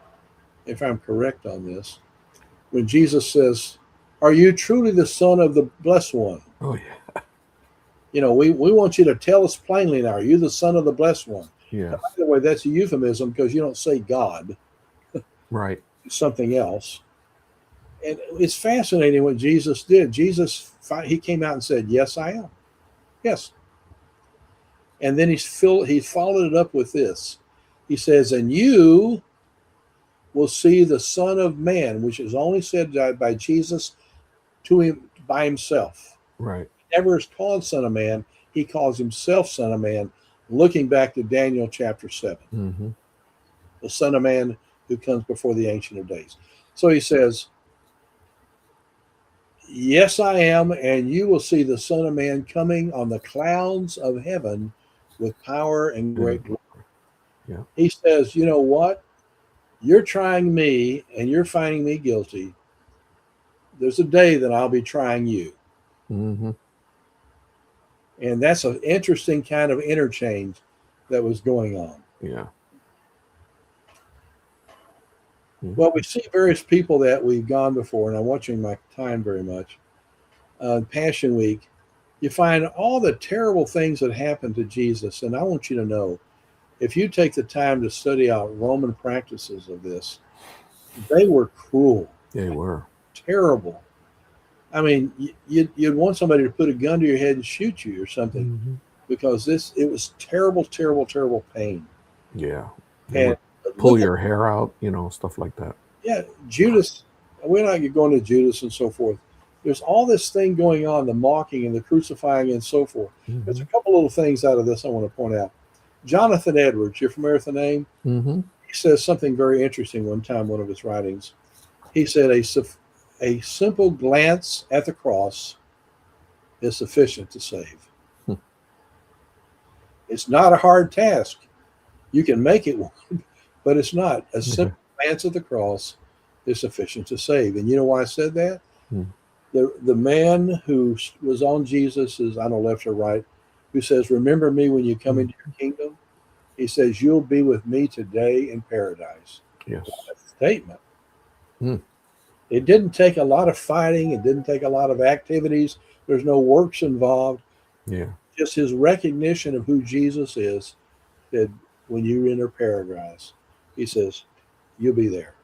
if I'm correct on this, when Jesus says, "Are you truly the Son of the Blessed One?" Oh, yeah. We want you to tell us plainly now, are you the Son of the Blessed One? Yeah. By the way, that's a euphemism because you don't say God. Right. Something else. And it's fascinating what Jesus did. He came out and said, "Yes, I am. Yes." And then he followed it up with this. He says, "And you will see the Son of Man," which is only said by Jesus to him by himself. Right. He never is called Son of Man. He calls himself Son of Man, looking back to Daniel chapter 7. The Son of Man who comes before the Ancient of Days. So he says, "Yes, I am, and you will see the Son of Man coming on the clouds of heaven with power and great glory." Yeah. He says, "You know what? You're trying me and you're finding me guilty. There's a day that I'll be trying you." And that's an interesting kind of interchange that was going on. Yeah. Well, we see various people that we've gone before, and I'm watching my time very much. Passion Week, you find all the terrible things that happened to Jesus. And I want you to know, if you take the time to study out Roman practices of this, they were cruel. They were Terrible. I mean, you'd want somebody to put a gun to your head and shoot you or something, because it was terrible, terrible, terrible pain. Yeah. They And would pull your hair out, stuff like that. Yeah, Judas, we're not going to Judas and so forth. There's all this thing going on, the mocking and the crucifying and so forth. There's a couple little things out of this I want to point out. Jonathan Edwards, you're familiar with the name? He says something very interesting one time, one of his writings. He said, a simple glance at the cross is sufficient to save. It's not a hard task. You can make it one, but it's not. A simple glance at the cross is sufficient to save. And you know why I said that? The man who was on Jesus's, I don't know, left or right, who says, remember me when you come into your kingdom. He says, you'll be with me today in paradise. Yes. That's a statement. It didn't take a lot of fighting. It didn't take a lot of activities. There's no works involved. Yeah. Just his recognition of who Jesus is, that when you enter paradise, he says, you'll be there.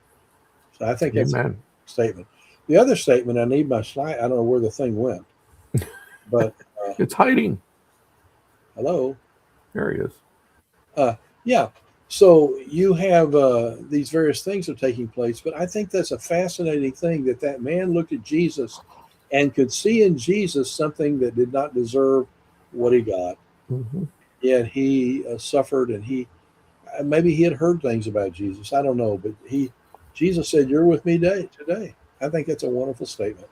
So I think that's a statement. The other statement, I need my slide. I don't know where the thing went, but it's hiding. Hello. There he is. Yeah. So you have these various things are taking place, but I think that's a fascinating thing that man looked at Jesus and could see in Jesus something that did not deserve what he got. Yet he suffered, and maybe he had heard things about Jesus. I don't know, but Jesus said, "You're with me today." I think that's a wonderful statement.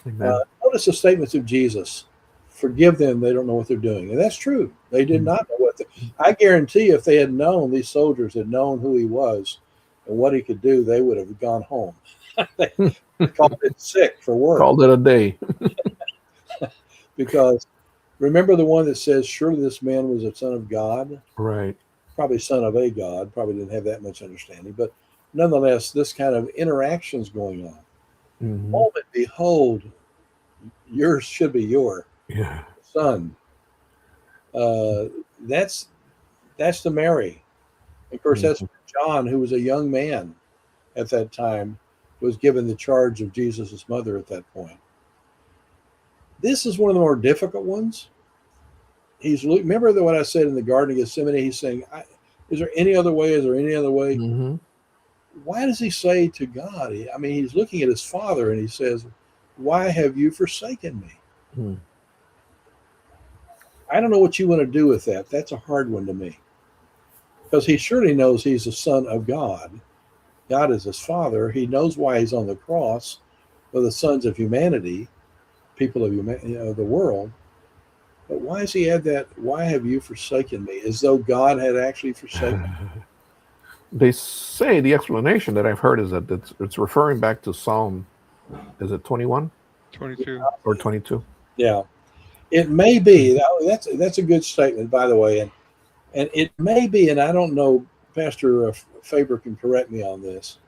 Notice the statements of Jesus. Forgive them, they don't know what they're doing. And that's true. They did not know I guarantee if they had known, these soldiers had known who he was and what he could do, they would have gone home. They called it sick for work. Called it a day. Because remember the one that says, surely this man was a son of God? Right. Probably son of a God. Probably didn't have that much understanding. But nonetheless, this kind of interactions going on. Moment, behold, yours should be your son. That's to Mary. Of course, that's John, who was a young man at that time, was given the charge of Jesus' mother at that point. This is one of the more difficult ones. Remember what I said in the Garden of Gethsemane? He's saying, is there any other way? Is there any other way? Why does he say to God? He's looking at his father and he says, why have you forsaken me? I don't know what you want to do with that. That's a hard one to me. Because he surely knows he's the son of God. God is his father. He knows why he's on the cross for the sons of humanity, people of the world. But why does he add that? Why have you forsaken me? As though God had actually forsaken me. They say the explanation that I've heard is that it's referring back to Psalm, is it 21? 22. Or 22? Yeah. It may be. That's a good statement, by the way. And it may be, and I don't know, Pastor Faber can correct me on this,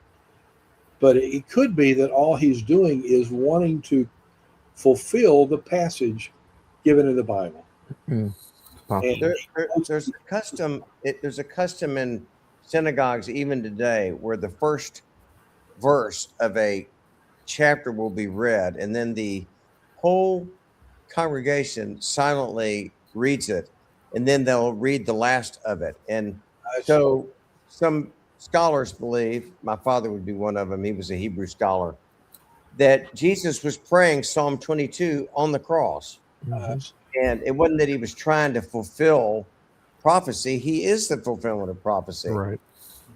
but it could be that all he's doing is wanting to fulfill the passage given in the Bible. There's a custom in synagogues even today where the first verse of a chapter will be read, and then the whole congregation silently reads it, and then they'll read the last of it. And so some scholars believe, my father would be one of them, he was a Hebrew scholar, that Jesus was praying Psalm 22 on the cross. And it wasn't that he was trying to fulfill prophecy. He is the fulfillment of prophecy. Right.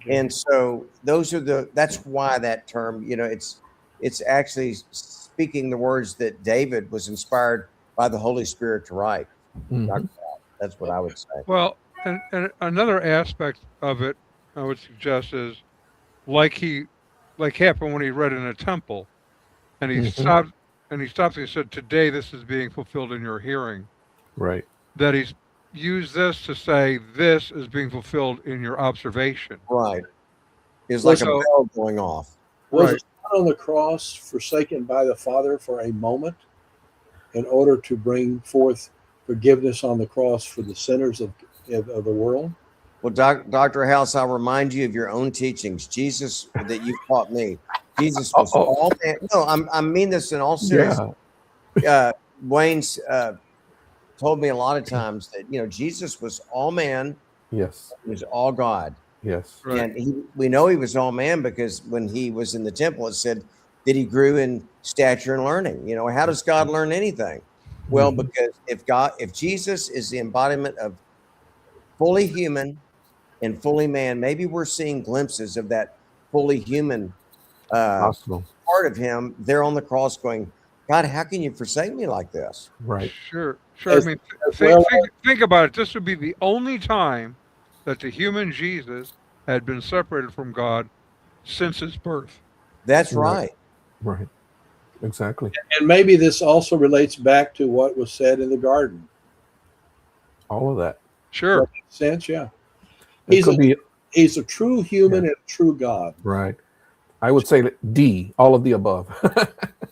And so that's why that term, it's actually speaking the words that David was inspired by the Holy Spirit to write. That's what I would say. Well, and another aspect of it, I would suggest, is like happened when he read in a temple, and he stopped and he said, "Today this is being fulfilled in your hearing." Right. that he's used this to say this is being fulfilled in your observation. Right. It's Well, like a so- bell going off. Was Right. the Son on the cross forsaken by the Father for a moment in order to bring forth forgiveness on the cross for the sinners of the world? Well, Dr. House, I'll remind you of your own teachings. Jesus, that you've taught me. Jesus was Uh-oh. all man. No, I mean this in all seriousness. Wayne's told me a lot of times that, Jesus was all man, Yes. he was all God. Yes. Right. And we know he was all man because when he was in the temple, it said that he grew in stature and learning. How does God learn anything? Well, Mhm. because if Jesus is the embodiment of fully human and fully man, maybe we're seeing glimpses of that fully human Possible. part of him there on the cross going, God, how can you forsake me like this? Right. Sure. I As, mean, as well, think about it. This would be the only time that the human Jesus had been separated from God since his birth. That's Right. right. Right. Exactly. and maybe this also relates back to what was said in the garden. All of that. Sure. That makes sense, yeah. It He's could be He's a true human Yeah. and a true God. right. I would say D, all of the above.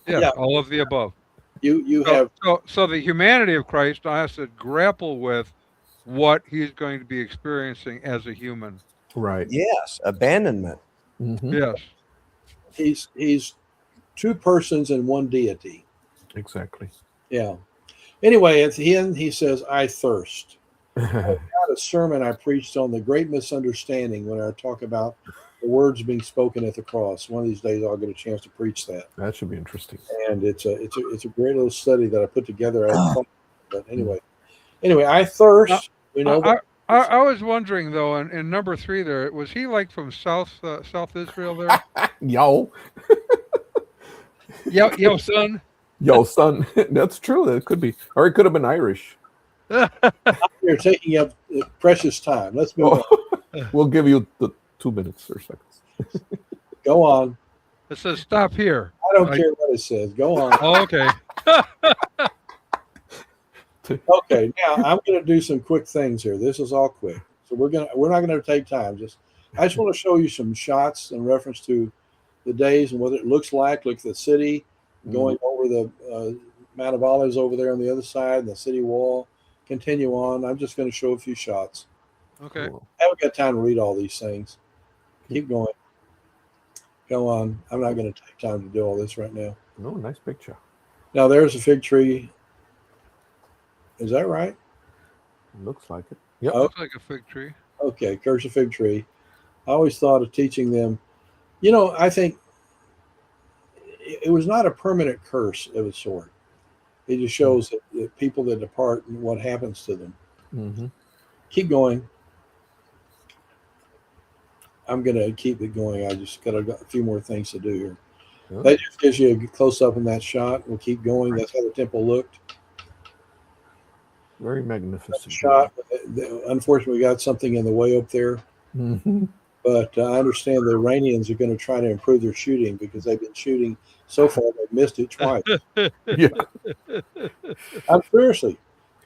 Yeah. Yeah. All of the above. You So, have so the humanity of Christ has to grapple with what he's going to be experiencing as a human. Right. Yes. Abandonment. Hmm. Yes. he's two persons and one deity. Exactly. Yeah. Anyway, at the end he says, "I thirst." Got a sermon I preached on the great misunderstanding when I talk about the words being spoken at the cross. One of these days I'll get a chance to preach that, That should be interesting. and it's a great little study that I put together. I hadn't thought, but anyway, I thirst. We know that. I was wondering though, in number 3 there, was he like from South Israel there? Yo, Yo, son. yo, son. That's true. That could be, or it could have been Irish. You're taking up precious time. Let's move on. Oh, we'll give you the 2 minutes or seconds. Go on. It says stop here. I don't care what it says. Go on. Oh, okay. Okay, now I'm going to do some quick things here. This is all quick, so we're not going to take time. I just want to show you some shots in reference to the days and what it looks like. Look at the city going over the Mount of Olives over there on the other side, and the city wall. Continue on. I'm just going to show a few shots. Okay. Cool. I haven't got time to read all these things. Keep going. Go on. I'm not going to take time to do all this right now. No, nice picture. Now there's a fig tree. Is that right? Looks like it. Yep. Oh. Looks like a fig tree. Okay, curse a fig tree. I always thought of teaching them. I think it was not a permanent curse of a sort. It just shows that people that depart and what happens to them. Mm-hmm. Keep going. I'm going to keep it going. I just got a few more things to do here. Yeah. That just gives you a close up in that shot. We'll keep going. That's how the temple looked. Very magnificent. Shot. Unfortunately, we got something in the way up there. Mm-hmm. But I understand the Iranians are going to try to improve their shooting because they've been shooting so far. They've missed it twice. Yeah. Seriously,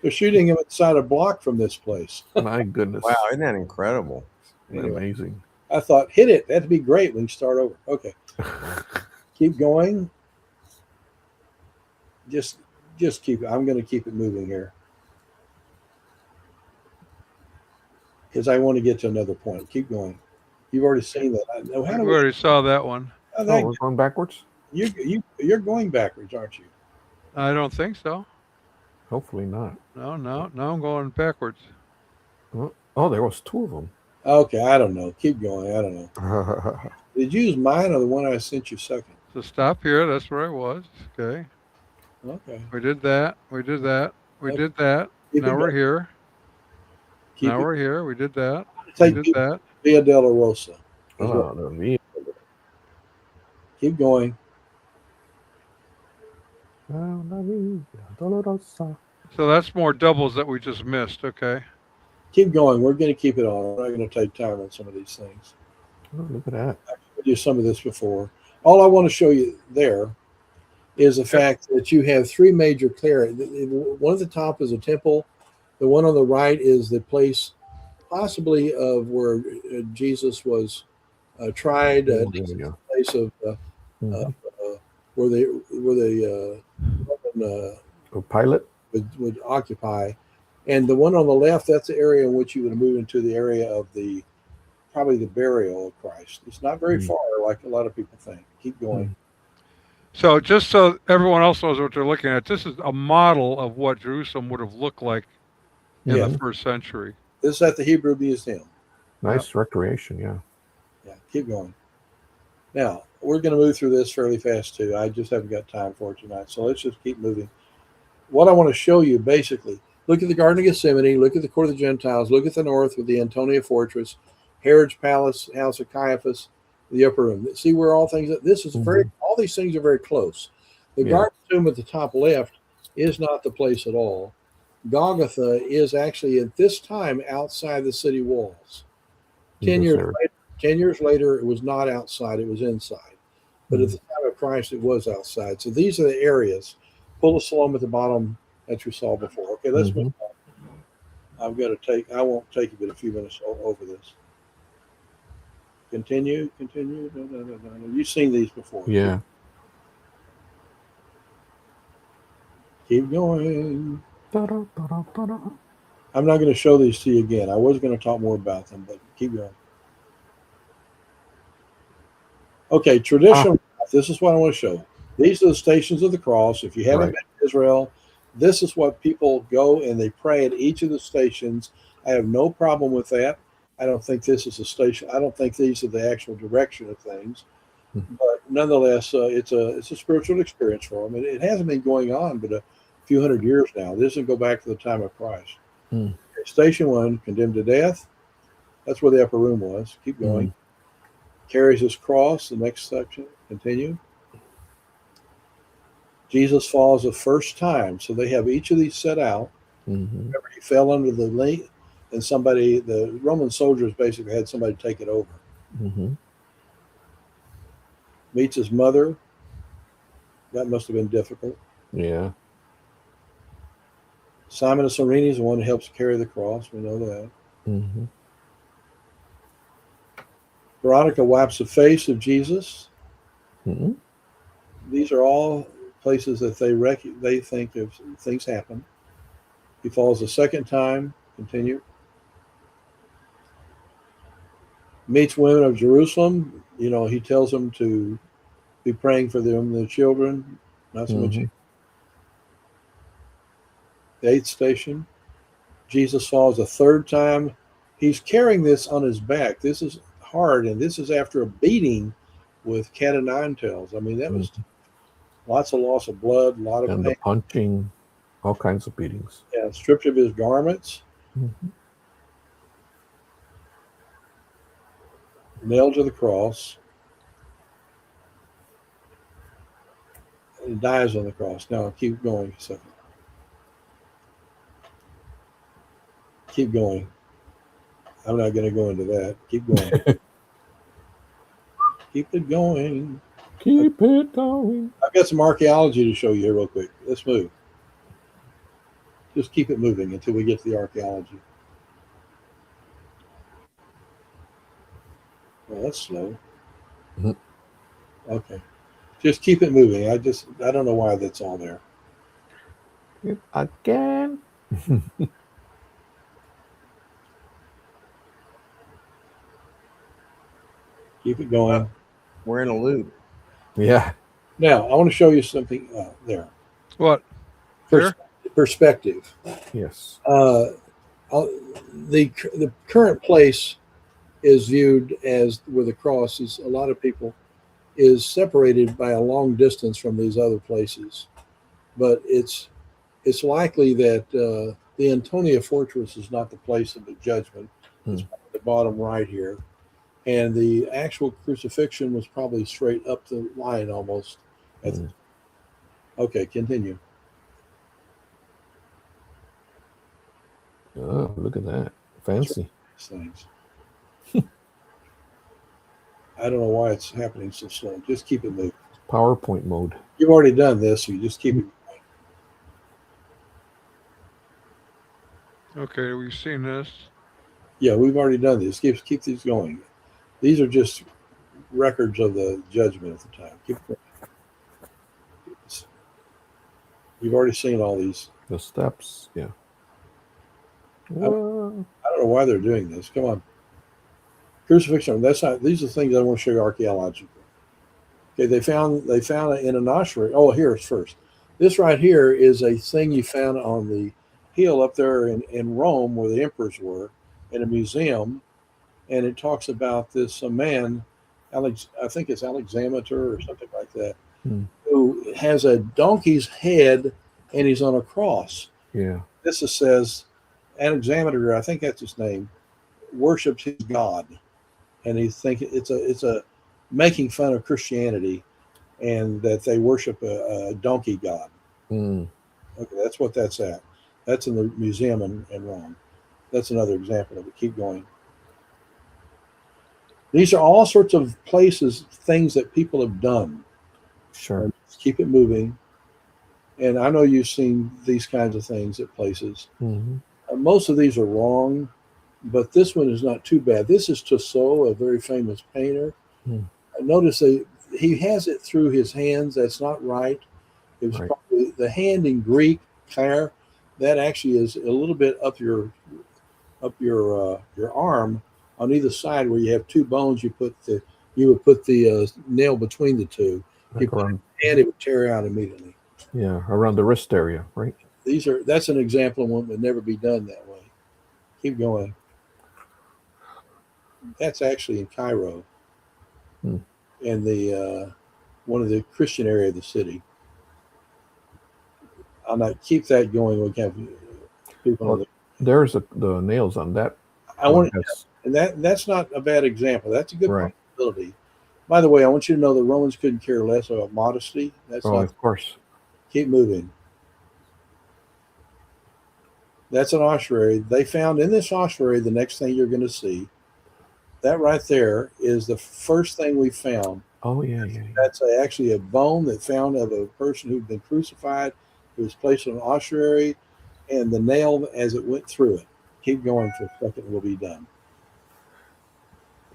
they're shooting them inside a block from this place. My goodness. Wow. Isn't that incredible? Amazing. I thought, hit it. That'd be great when you start over. Okay, keep going. Just keep it. I'm going to keep it moving here because I want to get to another point. Keep going. You've already seen that. I know how We do already saw that one. how Oh, we're going backwards? you're going backwards, aren't you? I don't think so. Hopefully not. No, I'm going backwards. Oh, there was 2 of them. Okay, I don't know. Keep going. I don't know. Did you use mine or the one I sent you second? So stop here. That's where I was. Okay. Okay. We did that. We did that. We Okay. did that. Keep Now it we're going. here. Keep Now it. we're here. We did that. We Take did that. Via Dolorosa. is what- Oh, the V. Keep going. Dolorosa. So that's more doubles that we just missed. Okay. Keep going. We're going to keep it on. We're not going to take time on some of these things. Oh, look at that. I did some of this before. All I want to show you there is the fact that you have 3 major clearings. One at the top is a temple The one on the right is the place possibly of where Jesus was tried, Oh, there we go. place of Mhm. where the Roman A pilot. would occupy. And the one on the left, that's the area in which you would move into the area of probably the burial of Christ. It's not very Mm. far, like a lot of people think. Keep going. So just so everyone else knows what they're looking at, this is a model of what Jerusalem would have looked like in Yeah. the first century. This is at the Hebrew Museum. Nice recreation. Yeah. Yeah, keep going. Now, we're going to move through this fairly fast too. I just haven't got time for it tonight. So let's just keep moving. What I want to show you basically, look at the Garden of Gethsemane, look at the Court of the Gentiles, look at the north with the Antonia Fortress, Herod's Palace, House of Caiaphas, the upper room. See where all things, this is very, all these things are very close. The Yeah. Garden Tomb at the top left is not the place at all. Golgotha is actually at this time outside the city walls. 10 Yes, years sir. later, 10 years later, it was not outside, it was inside. But at the time of Christ, it was outside. So these are the areas. Pull the Siloam at the bottom that you saw before. Okay, let's move on. I won't take you but a few minutes over this. Continue. No. You've seen these before. Yeah. Keep going. Ta-da, ta-da, ta-da. I'm not going to show these to you again. I was going to talk more about them, but keep going. Okay, traditional. This is what I want to show. These are the stations of the cross. If you haven't Right. been to Israel, this is what people go and they pray at each of the stations. I have no problem with that. I don't think this is a station. I don't think these are the actual direction of things. Mhm. But nonetheless, it's a spiritual experience for them. It hasn't been going on but a few hundred years now. This doesn't go back to the time of Christ. Mm. Station 1, condemned to death. That's where the upper room was. Keep going. Carries his cross. The next section. Continue. Jesus falls the first time. So they have each of these set out. Mhm. Remember, he fell under the link, and the Roman soldiers basically had somebody take it over. Mhm. Meets his mother. That must have been difficult. Yeah. Simon of Cyrene is the one who helps carry the cross. We know that. Mhm. Veronica wipes the face of Jesus. Mhm. These are all places that they think of things happen. He falls the second time. Continue. Meets women of Jerusalem. He tells them to be praying for them, the children. Not so much. Mhm. The 8th station. Jesus falls a third time. He's carrying this on his back. This is hard, and this is after a beating with cat o' nine tails. I mean, that was lots of loss of blood, a lot of And pain. the punching, all kinds of beatings. Yeah, stripped of his garments, Mhm. nailed to the cross, and dies on the cross. Now, keep going a second. Keep going. I'm not going to go into that. Keep going. Keep it going. Keep it going. I've got some archaeology to show you here real quick. Let's move. Just keep it moving until we get to the archaeology. Well, that's slow. Mhm. Okay. Just keep it moving. I don't know why that's all there. Again. Keep it going. We're in a loop. Yeah. Now, I want to show you something there. What? Here? Perspective. Yes. The current place is viewed as where the cross is. A lot of people is separated by a long distance from these other places, but it's likely that the Antonia Fortress is not the place of the judgment. It's at the bottom right here, and the actual crucifixion was probably straight up the line almost. Okay, continue. Oh, look at that. Fancy. Things. I don't know why it's happening so slow. Just keep it moving. PowerPoint mode. You've already done this, so you just keep it. Okay, we've seen this. Yeah, we've already done this. Keep these going. These are just records of the judgment at the time. Keep going. You've already seen all these. The steps. Yeah. I don't know why they're doing this. Come on. Crucifixion. That's not. These are things I want to show you archaeologically. Okay, they found it in an ossuary. Oh, here's first. This right here is a thing you found on the hill up there in Rome where the emperors were, in a museum, and it talks about this man, I think it's Alexander or something like that, who has a donkey's head and he's on a cross. Yeah. This says Alexander, I think that's his name, worships his God, and he think it's a making fun of Christianity, and that they worship a donkey god. Mm. Okay, that's what that's at. That's in the museum in Rome. That's another example of it. Keep going. These are all sorts of places, things that people have done. Sure. Just keep it moving. And I know you've seen these kinds of things at places. Mm-hmm. Most of these are wrong, but this one is not too bad. This is Tissot, a very famous painter. Mm. Notice he has it through his hands. That's not right. It was Right. probably the hand in Greek, Claire, that actually is a little bit up your arm on either side where you have two bones. You would put the nail between the two. Like You put around, it, and it would tear out immediately. yeah, around the wrist area, right? That's an example of one that would never be done that way. Keep going. That's actually in Cairo, in the one of the Christian area of the city. I'll not keep that going. We can have people. Well, there's the nails on that. I want, and that's not a bad example. That's a good Right. possibility. By the way, I want you to know the Romans couldn't care less about modesty. That's not. Of course. Keep moving. That's an ossuary. They found in this ossuary, the next thing you're going to see, that right there is the first thing we found. Oh, yeah. That's actually a bone that found of a person who'd been crucified, who was placed in an ossuary, and the nail as it went through it. Keep going for a second, we'll be done.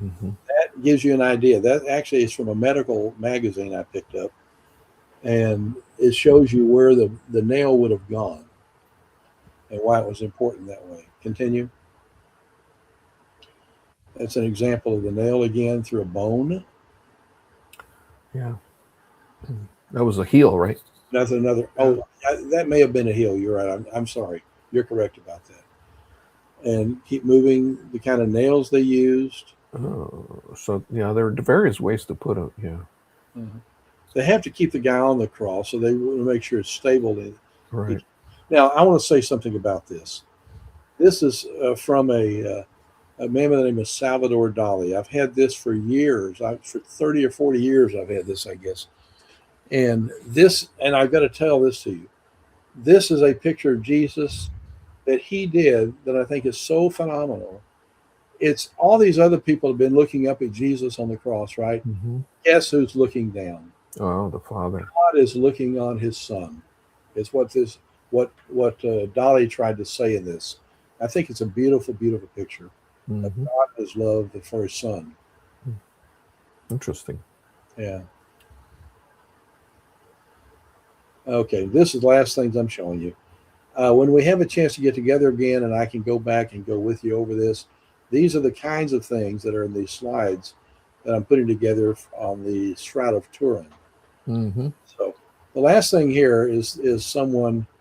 Mm-hmm. That gives you an idea. That actually is from a medical magazine I picked up, and it shows you where the nail would have gone and why it was important that way. Continue. That's an example of the nail again through a bone. Yeah. That was a heel, right? That's another. Oh, that may have been a heel. You're right. I'm sorry. You're correct about that. And keep moving. The kind of nails they used. So yeah, there are various ways to put it. Yeah. Mm-hmm. They have to keep the guy on the cross, so they want to make sure it's stable. Right. Now, I want to say something about this. This is from a man by the name of Salvador Dali. I've had this for years. For 30 or 40 years, I've had this, I guess. And I've got to tell this to you. This is a picture of Jesus that he did that I think is so phenomenal. It's all these other people have been looking up at Jesus on the cross, right? Mm-hmm. Guess who's looking down? Oh, the Father. God is looking on his Son. It's what Dali tried to say in this. I think it's a beautiful, beautiful picture of God and his love for his Son. Interesting. Yeah. Okay, this is the last things I'm showing you. When we have a chance to get together again and I can go back and go with you over this, these are the kinds of things that are in these slides that I'm putting together on the Shroud of Turin. Mm-hmm. So the last thing here is the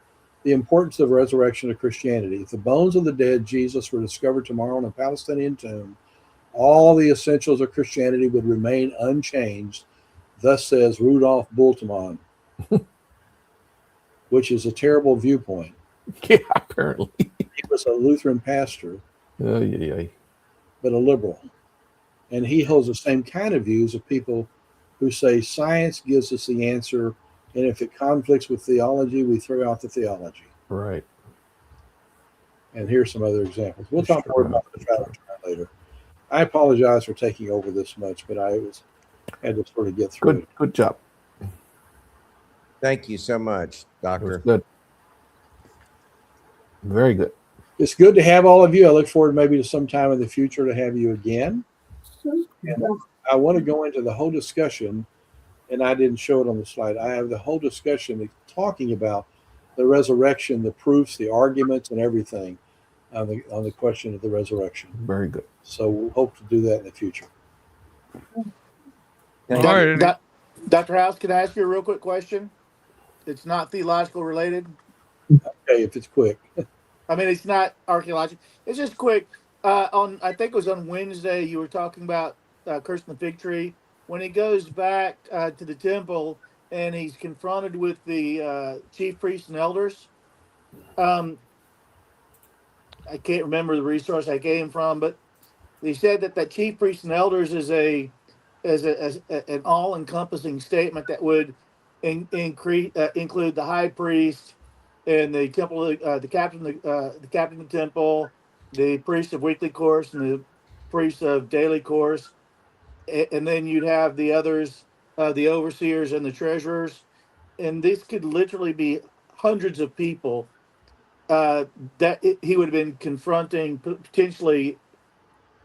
importance of resurrection of Christianity. If the bones of the dead Jesus were discovered tomorrow in a Palestinian tomb, all the essentials of Christianity would remain unchanged. Thus says Rudolf Bultmann, which is a terrible viewpoint. Yeah, apparently. He was a Lutheran pastor, but a liberal. And he holds the same kind of views of people who say science gives us the answer, and if it conflicts with theology, we throw out the theology. Right. And here's some other examples. We'll talk more about the Shroud later. I apologize for taking over this much, but I had to sort of get through it. Good job. Thank you so much, That was Doctor. good. Very good. it's good to have all of you. I look forward maybe to some time in the future to have you again. And I want to go into the whole discussion, and I didn't show it on the slide. I have the whole discussion talking about the resurrection, the proofs, the arguments, and everything on the question of the resurrection. Very good. So we'll hope to do that in the future. All right. Dr. House, can I ask you a real quick question? It's not theological related. Okay, if it's quick. I mean, it's not archaeological. It's just quick. I think it was on Wednesday, you were talking about cursing the fig tree. When he goes back to the temple and he's confronted with the chief priests and elders, I can't remember the resource I came from, but they said that chief priests and elders is an all-encompassing statement that would include the high priest and the temple, the captain of the temple, the priest of weekly course, and the priest of daily course, and then you'd have the others, the overseers and the treasurers, and this could literally be hundreds of people he would have been confronting potentially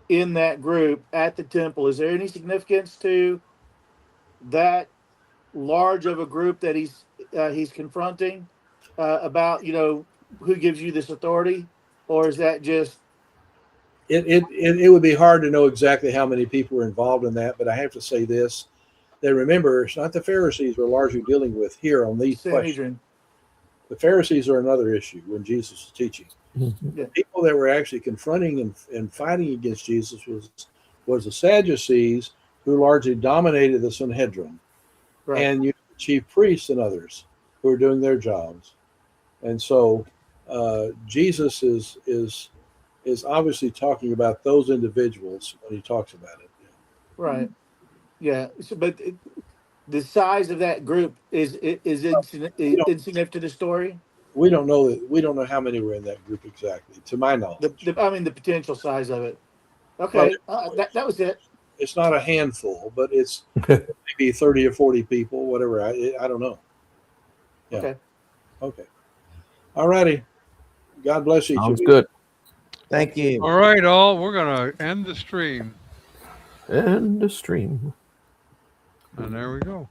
in that group at the temple. Is there any significance to that large of a group that he's confronting about, who gives you this authority, or is that just It would be hard to know exactly how many people were involved in that, but I have to say this: that remember, it's not the Pharisees we're largely dealing with here on these questions. Sanhedrin? The Pharisees are another issue when Jesus was teaching. Mhm. The people that were actually confronting and fighting against Jesus was the Sadducees, who largely dominated the Sanhedrin, Right. and you have the chief priests and others who are doing their jobs. And so Jesus is obviously talking about those individuals when he talks about it. Right. Yeah. So, but the size of that group is insignificant to the story. We don't know how many were in that group exactly, to my knowledge. The potential size of it. Okay. That was it. It's not a handful, but it's maybe 30 or 40 people, whatever. I don't know. Yeah. Okay. All righty. God bless each of Sounds you. good. Thank you. All right, all. We're going to end the stream. And the stream. And there we go.